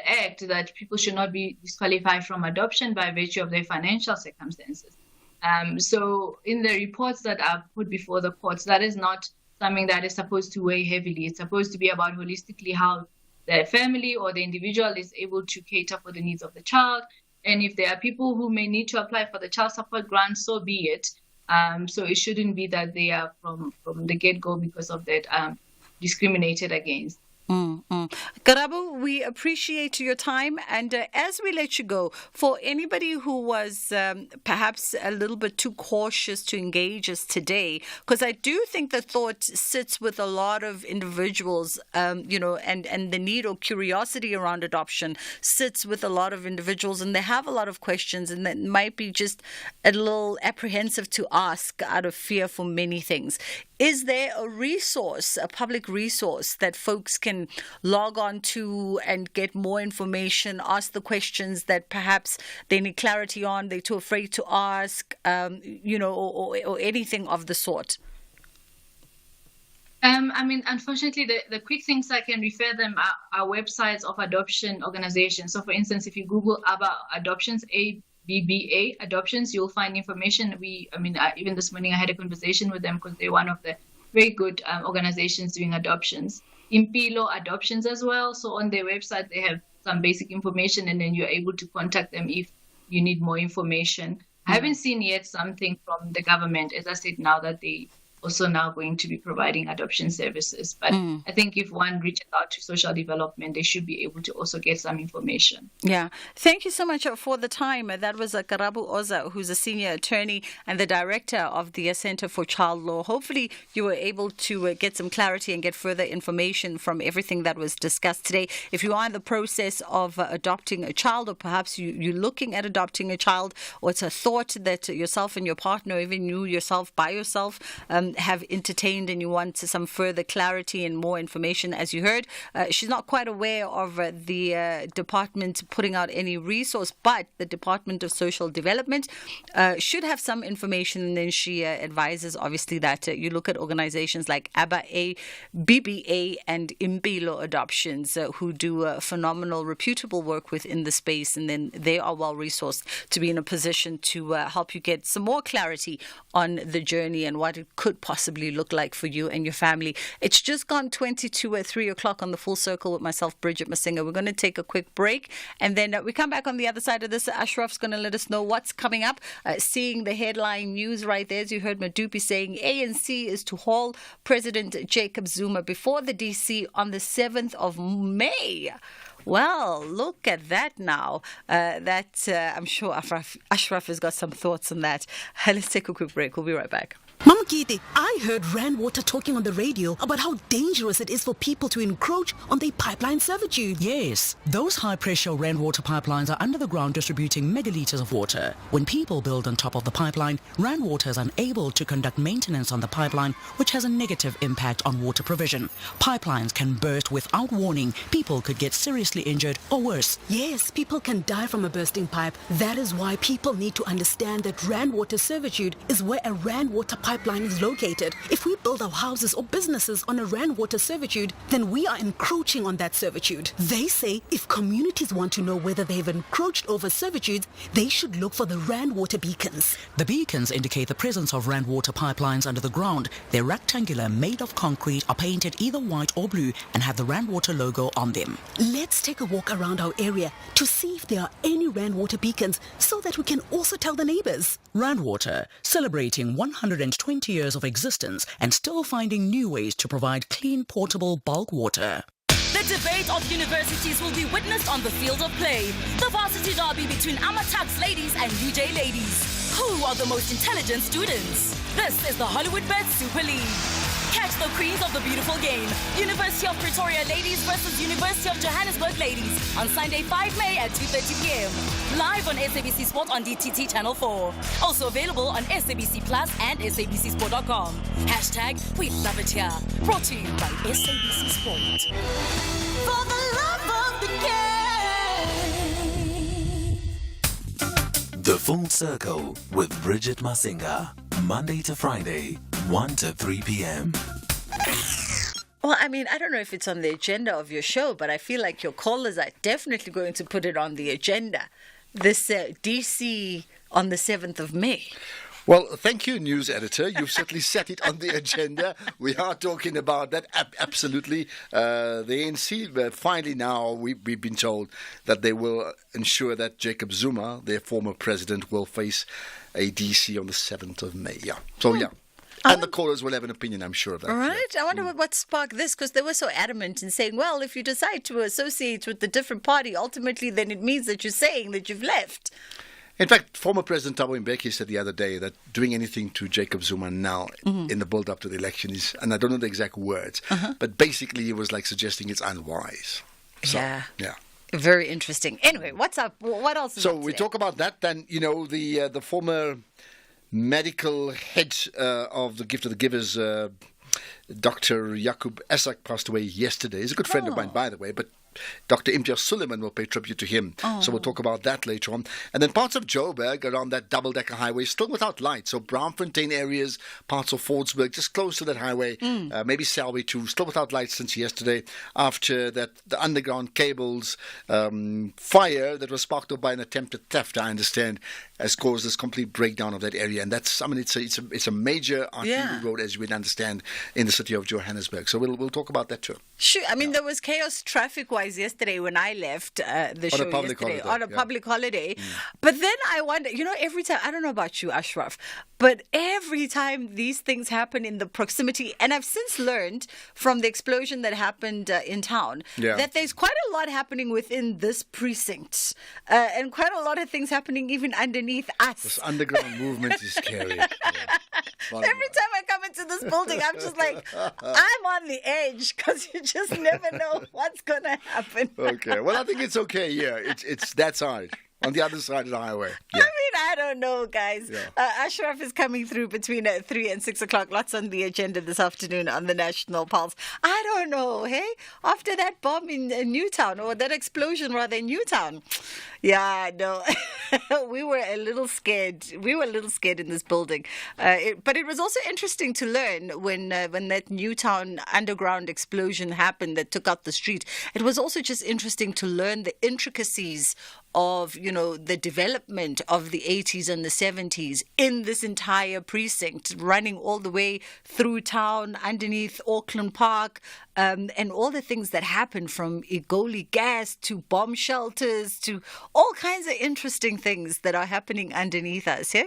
Speaker 3: act, that people should not be disqualified from adoption by virtue of their financial circumstances. So in the reports that are put before the courts, that is not something that is supposed to weigh heavily. It's supposed to be about holistically how the family or the individual is able to cater for the needs of the child. And if there are people who may need to apply for the child support grant, so be it. So it shouldn't be that they are from the get-go because of that discriminated against.
Speaker 5: Karabo, we appreciate your time, and as we let you go, for anybody who was perhaps a little bit too cautious to engage us today, because I do think the thought sits with a lot of individuals, and the need or curiosity around adoption sits with a lot of individuals, and they have a lot of questions, and that might be just a little apprehensive to ask out of fear for many things. Is there a resource, a public resource that folks can log on to and get more information, ask the questions that perhaps they need clarity on, they're too afraid to ask, or anything of the sort?
Speaker 3: Unfortunately, the quick things I can refer them are websites of adoption organizations. So, for instance, if you Google ABBA Adoptions, ABBA Adoptions, you'll find information. Even this morning I had a conversation with them because they're one of the very good organizations doing adoptions. Impilo Adoptions as well. So on their website, they have some basic information, and then you're able to contact them if you need more information. I haven't seen yet something from the government, as I said, now that they also now going to be providing adoption services. But I think if one reaches out to social development, they should be able to also get some information.
Speaker 5: Yeah. Thank you so much for the time. That was Karabo Oza, who's a senior attorney and the director of the Center for Child Law. Hopefully you were able to get some clarity and get further information from everything that was discussed today. If you are in the process of adopting a child, or perhaps you're looking at adopting a child, or it's a thought that yourself and your partner, even you yourself by yourself, have entertained and you want some further clarity and more information, as you heard, she's not quite aware of the department putting out any resource, but the Department of Social Development should have some information. And then she advises, obviously, that you look at organizations like ABA, BBA, and Impilo Adoptions, who do phenomenal, reputable work within the space, and then they are well resourced to be in a position to help you get some more clarity on the journey and what it could possibly look like for you and your family. It's just gone 22 at 3 o'clock on the Full Circle with myself, Bridget Masinga. We're going to take a quick break, and then we come back on the other side of this. Ashraf's going to let us know what's coming up. Seeing the headline news right there, as you heard Madupi saying, ANC is to haul President Jacob Zuma before the DC on the 7th of May. Well, look at that now. I'm sure Ashraf has got some thoughts on that. Let's take a quick break. We'll be right back.
Speaker 7: Mama Kiti, I heard Rand Water talking on the radio about how dangerous it is for people to encroach on their pipeline servitude.
Speaker 10: Yes, those high-pressure Rand Water pipelines are under the ground distributing megalitres of water. When people build on top of the pipeline, Rand Water is unable to conduct maintenance on the pipeline, which has a negative impact on water provision. Pipelines can burst without warning. People could get seriously injured or worse.
Speaker 7: Yes, people can die from a bursting pipe. That is why people need to understand that Rand Water servitude is where a Rand Water pipeline is located. If we build our houses or businesses on a Rand Water servitude, then we are encroaching on that servitude. They say if communities want to know whether they've encroached over servitudes, they should look for the Rand Water beacons.
Speaker 10: The beacons indicate the presence of Rand Water pipelines under the ground. They're rectangular, made of concrete, are painted either white or blue, and have the Rand Water logo on them.
Speaker 7: Let's take a walk around our area to see if there are any Rand Water beacons so that we can also tell the neighbors.
Speaker 10: Rand Water, celebrating 120 years of existence and still finding new ways to provide clean, portable bulk water.
Speaker 23: The debate of universities will be witnessed on the field of play. The varsity derby between Amatax ladies and UJ ladies. Who are the most intelligent students? This is the Hollywood Bet Super League. Catch the queens of the beautiful game. University of Pretoria ladies versus University of Johannesburg ladies on Sunday 5 May at 2:30 p.m. Live on SABC Sport on DTT Channel 4. Also available on SABC Plus and SABCSport.com. Hashtag We Love It Here. Brought to you by SABC Sport.
Speaker 22: For the love of the game.
Speaker 4: The Full Circle with Bridget Masinga. Monday to Friday, 1 to 3 p.m.
Speaker 5: Well, I mean, I don't know if it's on the agenda of your show, but I feel like your callers are definitely going to put it on the agenda. This DC on the 7th of May.
Speaker 24: Well, thank you, news editor. You've certainly set it on the agenda. We are talking about that. Absolutely. The ANC, finally now, we've been told that they will ensure that Jacob Zuma, their former president, will face a DC on the 7th of May. Yeah. So, yeah. And the callers will have an opinion, I'm sure of that.
Speaker 5: All right. I wonder what sparked this, because they were so adamant in saying, well, if you decide to associate with a different party, ultimately then it means that you're saying that you've left.
Speaker 24: In fact, former President Thabo Mbeki said the other day that doing anything to Jacob Zuma now in the build-up to the election is, and I don't know the exact words, but basically it was like suggesting it's unwise. So, yeah.
Speaker 5: Very interesting. Anyway, what's up? What else is
Speaker 24: So we talk about that, then, you know, the former medical head of the Gift of the Givers, Dr. Yaqub Esak, passed away yesterday. He's a good friend of mine, by the way, but Dr. Imtiaz Suleiman will pay tribute to him. So we'll talk about that later on. And then parts of Joburg around that double-decker highway still without light. So Braamfontein areas, parts of Fordsburg, just close to that highway, maybe Selby too, still without light since yesterday after that the underground cables fire that was sparked up by an attempted theft, I understand, has caused this complete breakdown of that area. And that's, I mean, it's a major arterial road, as you would understand, in the city of Johannesburg. So we'll talk about that too.
Speaker 5: Sure. I mean, there was chaos traffic-wise yesterday when I left the show yesterday on a public holiday. But then I wonder, you know, every time, I don't know about you, Ashraf, but every time these things happen in the proximity, and I've since learned from the explosion that happened in town, that there's quite a lot happening within this precinct and quite a lot of things happening even underneath us.
Speaker 24: This underground movement is scary.
Speaker 5: Every time I come into this building, I'm just like, I'm on the edge because you just never know what's going to happen.
Speaker 24: Okay. Well, I think it's okay here. It's that side. On the other side of the highway.
Speaker 5: Yeah. I mean, I don't know, guys.
Speaker 24: Yeah.
Speaker 5: Ashraf is coming through between 3 and 6 o'clock. Lots on the agenda this afternoon on the National Pulse. I don't know, hey? After that bomb in Newtown, or that explosion rather in Newtown. Yeah, no. We were a little scared. We were a little scared in this building. But it was also interesting to learn when that Newtown underground explosion happened that took out the street. It was also just interesting to learn the intricacies of, the development of the 80s and the 70s in this entire precinct, running all the way through town, underneath Auckland Park, and all the things that happened, from Egoli gas to bomb shelters to all kinds of interesting things that are happening underneath us. Yeah,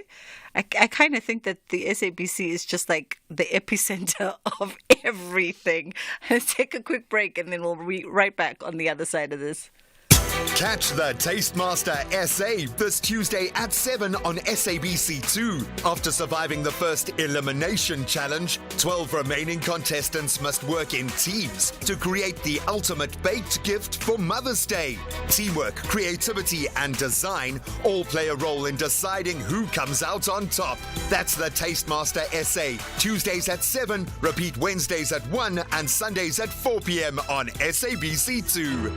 Speaker 5: I kind of think that the SABC is just like the epicenter of everything. Let's take a quick break and then we'll be right back on the other side of this.
Speaker 11: Catch the Tastemaster SA this Tuesday at 7 on SABC2. After surviving the first elimination challenge, 12 remaining contestants must work in teams to create the ultimate baked gift for Mother's Day. Teamwork, creativity and design all play a role in deciding who comes out on top. That's the Tastemaster SA. Tuesdays at 7, repeat Wednesdays at 1 and Sundays at 4 p.m. on SABC2.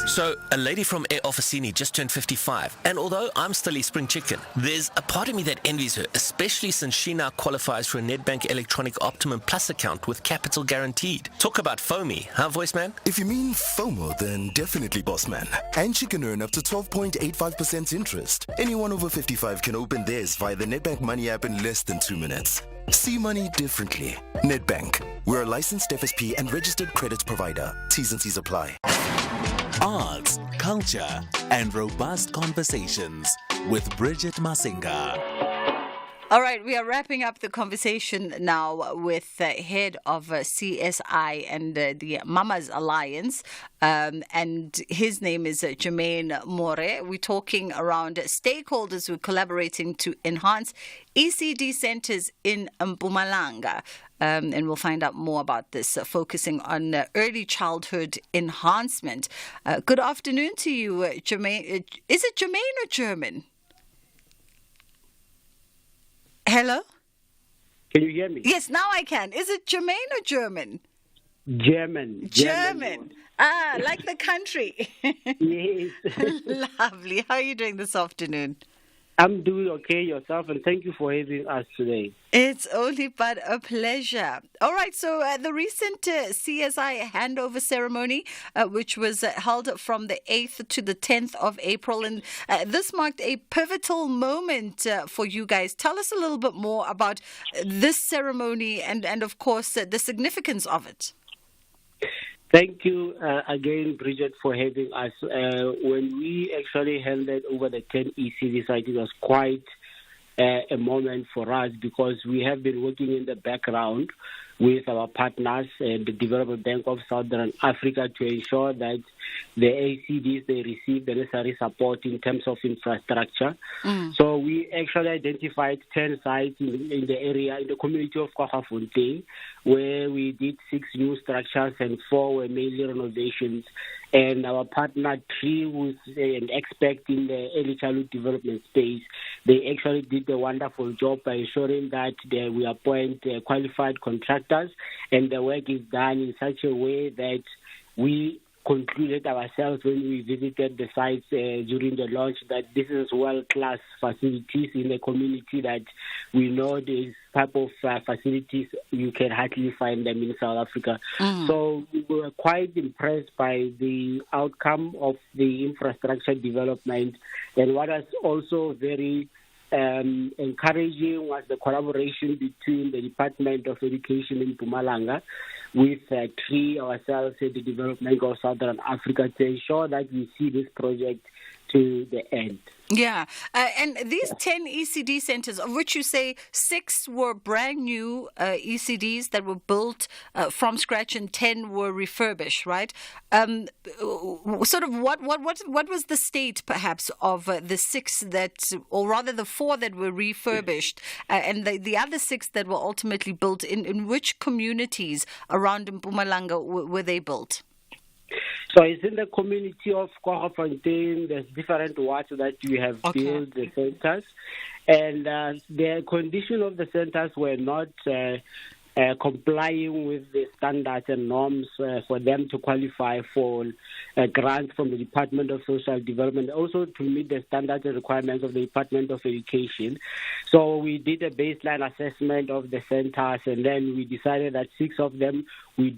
Speaker 13: So, a lady from Air Officini just turned 55, and although I'm still a spring chicken, there's a part of me that envies her, especially since she now qualifies for a Nedbank Electronic Optimum Plus account with capital guaranteed. Talk about FOMI, huh, voice man?
Speaker 14: If you mean FOMO, then definitely, boss man. And she can earn up to 12.85% interest. Anyone over 55 can open theirs via the Nedbank Money app in less than 2 minutes. See money differently. Nedbank. We're a licensed FSP and registered credit provider. T's and C's apply.
Speaker 15: Arts, culture, and robust conversations with Bridget Masinga.
Speaker 5: All right, we are wrapping up the conversation now with the head of CSI and the Mamas Alliance, and his name is Jermaine More. We're talking around stakeholders who are collaborating to enhance ECD centers in Mpumalanga. And we'll find out more about this, focusing on early childhood enhancement. Good afternoon to you, Jermaine. Is it Jermaine or German? Hello?
Speaker 25: Can you hear me?
Speaker 5: Yes, now I can. Is it Jermaine or German?
Speaker 25: German.
Speaker 5: Like the country.
Speaker 25: Yes.
Speaker 5: Lovely. How are you doing this afternoon?
Speaker 25: I'm doing okay, yourself, and thank you for having us today.
Speaker 5: It's only but a pleasure. All right, so the recent CSI handover ceremony, which was held from the 8th to the 10th of April, and this marked a pivotal moment for you guys. Tell us a little bit more about this ceremony and of course, the significance of it.
Speaker 25: Thank you again, Bridget, for having us. When we actually handed over the 10 ECD site, it was quite a moment for us because we have been working in the background with our partners, the Development Bank of Southern Africa, to ensure that the ACDs, they receive the necessary support in terms of infrastructure. So we actually identified 10 sites in the area, in the community of Kwaggafontein, where we did 6 new structures and 4 were mainly renovations. And our partner, Tree, who's an expert in the early childhood development space, they actually did a wonderful job by ensuring that we appoint qualified contractors, and the work is done in such a way that we concluded ourselves when we visited the sites during the launch that this is world-class facilities in the community, that we know these type of facilities, you can hardly find them in South Africa. So we were quite impressed by the outcome of the infrastructure development. And what was also very encouraging was the collaboration between the Department of Education in Mpumalanga with Tree, ourselves, and the Development of Southern Africa to ensure that we see this project to the end.
Speaker 5: Yeah, and these 10 ECD centers, of which you say 6 were brand new ECDs that were built from scratch and 10 were refurbished, right? Sort of what was the state, perhaps, of the 6 that, or rather the 4 that were refurbished, and the other 6 that were ultimately built in which communities around Mpumalanga were they built?
Speaker 25: So it's in the community of Kwaggafontein. There's different wards that we have built the centers. And the condition of the centers were not complying with the standards and norms for them to qualify for grants from the Department of Social Development, also to meet the standards and requirements of the Department of Education. So we did a baseline assessment of the centers, and then we decided that 6 of them we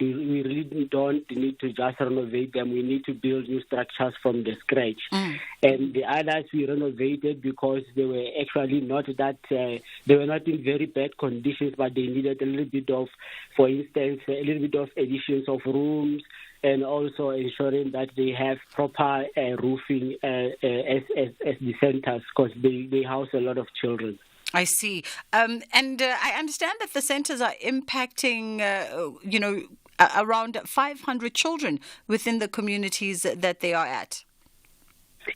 Speaker 25: really don't need to just renovate them. We need to build new structures from the scratch. And the others we renovated because they were actually not that, they were not in very bad conditions, but they needed a little bit of, for instance, a little bit of additions of rooms, and also ensuring that they have proper roofing as the centers, because they house a lot of children.
Speaker 5: I see. And I understand that the centers are impacting, around 500 children within the communities that they are at.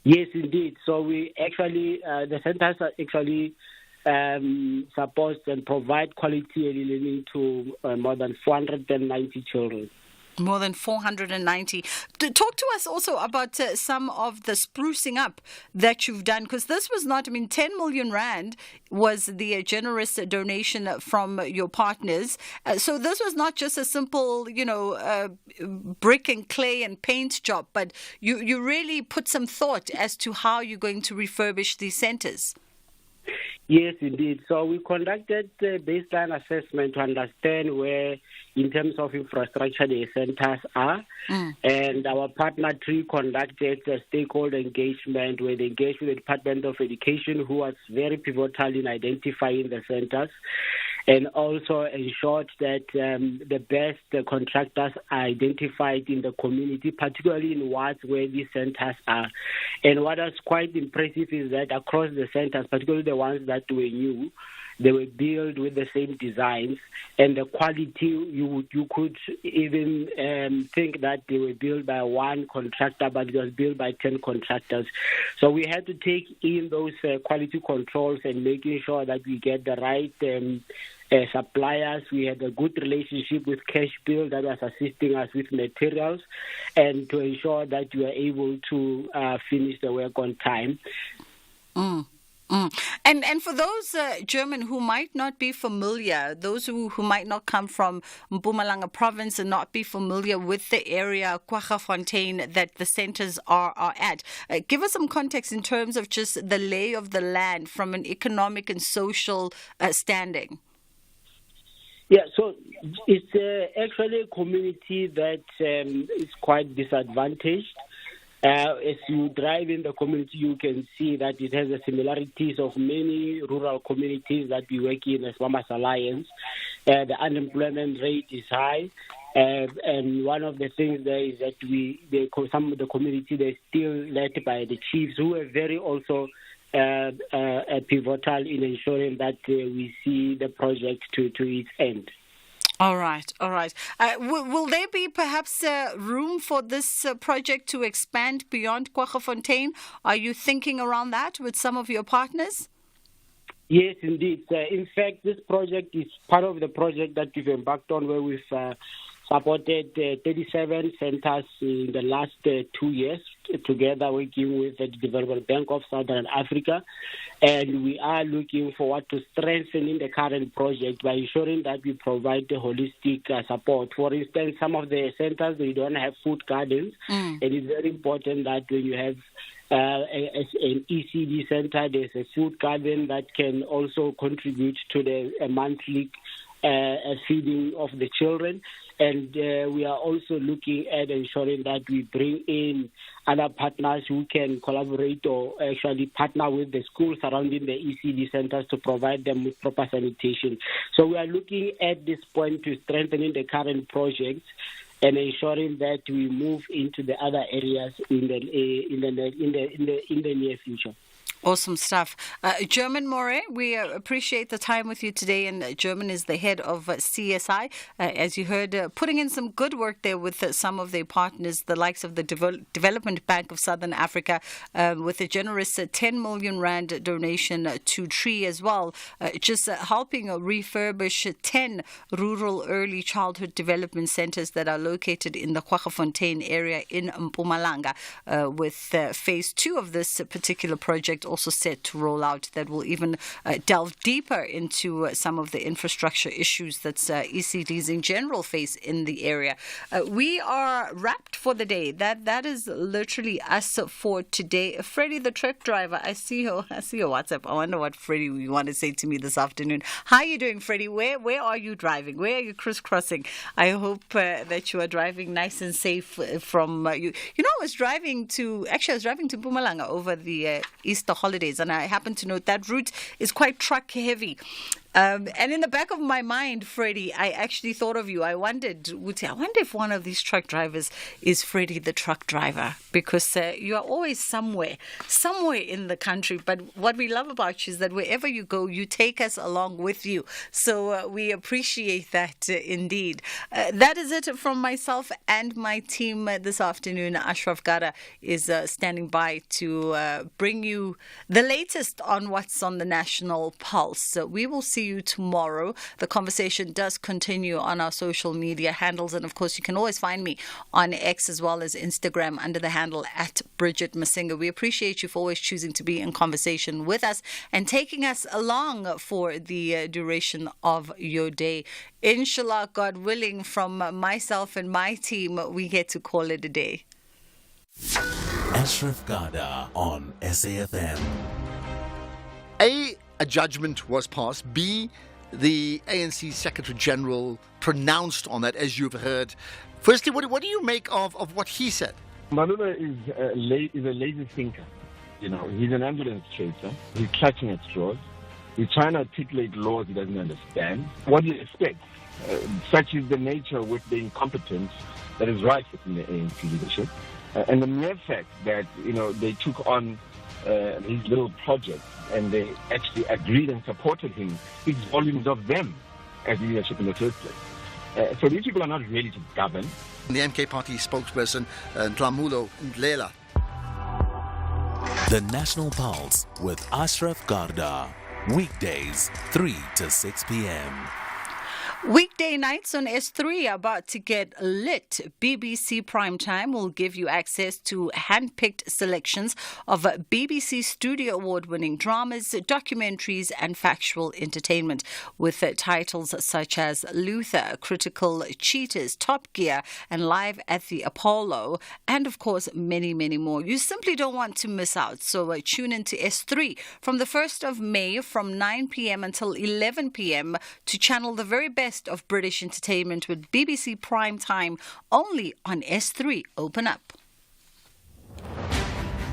Speaker 25: Yes, indeed. So we actually, the centers are actually supposed and provide quality early learning to more than 490 children.
Speaker 5: More than 490. Talk to us also about some of the sprucing up that you've done, because this was not, 10 million rand was the generous donation from your partners. So this was not just a simple, brick and clay and paint job, but you really put some thought as to how you're going to refurbish these centers.
Speaker 25: Yes, indeed. So we conducted a baseline assessment to understand where, in terms of infrastructure, the centers are. And our partner Tree conducted a stakeholder engagement where they engaged with the Department of Education, who was very pivotal in identifying the centers, and also ensured that the best contractors are identified in the community, particularly in wards where these centers are. And what was quite impressive is that across the centers, particularly the ones that were new, they were built with the same designs, and the quality, you could even think that they were built by one contractor, but it was built by 10 contractors. So we had to take in those quality controls and making sure that we get the right suppliers. We had a good relationship with Cash Bill that was assisting us with materials, and to ensure that we are able to finish the work on time.
Speaker 5: And for those German who might not be familiar, those who might not come from Mpumalanga province and not be familiar with the area, Kwaggafontein, that the centers are at, give us some context in terms of just the lay of the land from an economic and social standing.
Speaker 25: Yeah, so it's actually a community that is quite disadvantaged. As you drive in the community, you can see that it has the similarities of many rural communities that we work in as Farmers Alliance. The unemployment rate is high, and one of the things there is that some of the community, they're still led by the chiefs, who are very also pivotal in ensuring that we see the project to its end.
Speaker 5: All right. Will there be perhaps room for this project to expand beyond Kwaggafontein? Are you thinking around that with some of your partners?
Speaker 25: Yes, indeed. In fact, this project is part of the project that we've embarked on, where we've supported 37 centers in the last 2 years, together working with the Development Bank of Southern Africa. And we are looking forward to strengthening the current project by ensuring that we provide the holistic support. For instance, some of the centers, they don't have food gardens. And it's very important that when you have an ECD center, there's a food garden that can also contribute to the monthly feeding of the children. And we are also looking at ensuring that we bring in other partners who can collaborate or actually partner with the schools surrounding the ECD centers to provide them with proper sanitation. So we are looking at this point to strengthening the current projects and ensuring that we move into the other areas in the near future.
Speaker 5: Awesome stuff. German More, we appreciate the time with you today. And German is the head of CSI. As you heard, putting in some good work there with some of their partners, the likes of the Development Bank of Southern Africa, with a generous 10 million rand donation to Tree as well, just helping refurbish 10 rural early childhood development centers that are located in the Kwaggafontein area in Mpumalanga, with phase 2 of this particular project also set to roll out, that will even delve deeper into some of the infrastructure issues that ECDs in general face in the area. We are wrapped for the day. That is literally us for today. Freddie, the truck driver, I see your WhatsApp. I wonder what Freddie you want to say to me this afternoon. How are you doing, Freddie? Where are you driving? Where are you crisscrossing? I hope that you are driving nice and safe from you. You know, I was driving to Mpumalanga over the Easter holidays, and I happen to note that route is quite truck heavy. And in the back of my mind, Freddie, I actually thought of you. I wonder if one of these truck drivers is Freddie the truck driver, because you are always somewhere in the country. But what we love about you is that wherever you go, you take us along with you. So we appreciate that indeed. That is it from myself and my team this afternoon. Ashraf Gada is standing by to bring you the latest on what's on the national pulse. So we will see you tomorrow. The conversation does continue on our social media handles, and of course you can always find me on X as well as Instagram under the handle at Bridget Masinga. We appreciate you for always choosing to be in conversation with us and taking us along for the duration of your day. Inshallah, God willing, from myself and my team, we get to call it a day.
Speaker 15: Ashraf Gada on SAFM.
Speaker 24: A judgment was passed. B, the ANC Secretary General pronounced on that, as you've heard. Firstly, what do you make of what he said?
Speaker 2: Malula is a lazy thinker. You know, he's an ambulance chaser. He's clutching at straws. He's trying to articulate laws he doesn't understand. What do you expect? Such is the nature with the incompetence that is right within the ANC leadership. And the mere fact that, you know, they took on his little project and they actually agreed and supported him speaks volumes of them as leadership in the first place. So these people are not ready to govern.
Speaker 24: The MK Party spokesperson, Dlamulo Ndlela.
Speaker 15: The National Pulse with Ashraf Garda. Weekdays, 3 to 6 p.m.
Speaker 5: Weekday nights on S3 are about to get lit. BBC Primetime will give you access to hand-picked selections of BBC Studio Award-winning dramas, documentaries and factual entertainment, with titles such as Luther, Critical Cheaters, Top Gear and Live at the Apollo, and of course many, many more. You simply don't want to miss out, so tune in to S3 from the 1st of May from 9 p.m. until 11 p.m. to channel the very best of British entertainment with BBC Primetime only on S3. Open up.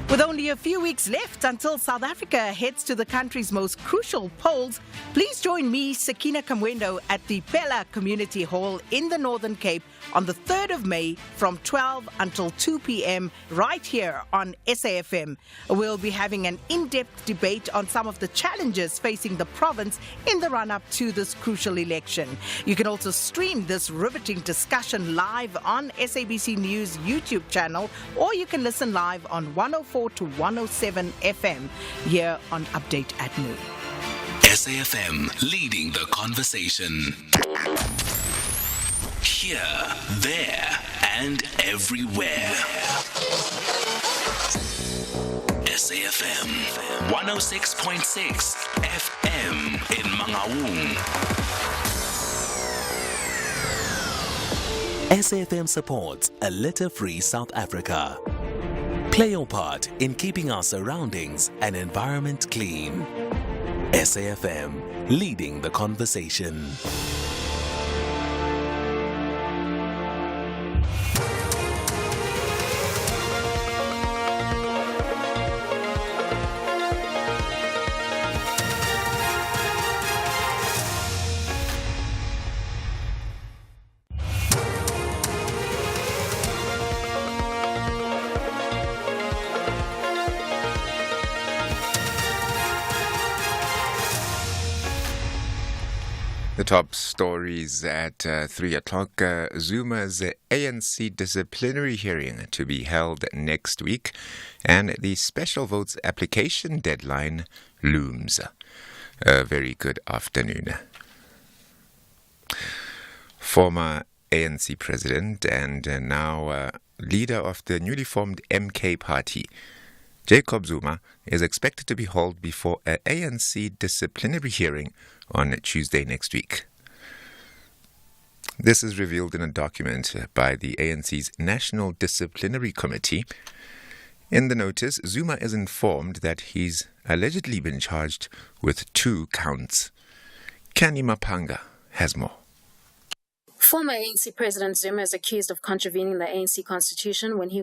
Speaker 21: With only a few weeks left until South Africa heads to the country's most crucial polls, please join me, Sakina Kamwendo, at the Pella Community Hall in the Northern Cape on the 3rd of May from 12 until 2 p.m. right here on SAFM. We'll be having an in-depth debate on some of the challenges facing the province in the run-up to this crucial election. You can also stream this riveting discussion live on SABC News YouTube channel, or you can listen live on 104 to 107 FM here on Update at Noon.
Speaker 4: SAFM leading the conversation. Here, there, and everywhere. SAFM 106.6 FM in Mangaung.
Speaker 15: SAFM supports a litter-free South Africa. Play your part in keeping our surroundings and environment clean. SAFM, leading the conversation.
Speaker 1: The top stories at 3 o'clock. Zuma's ANC disciplinary hearing to be held next week, and the special votes application deadline looms. A very good afternoon. Former ANC president and now leader of the newly formed MK party, Jacob Zuma, is expected to be hauled before an ANC disciplinary hearing on Tuesday next week. This is revealed in a document by the ANC's National Disciplinary Committee. In the notice, Zuma is informed that he's allegedly been charged with 2 counts. Kani Mapanga has more.
Speaker 12: Former ANC President Zuma is accused of contravening the ANC constitution when he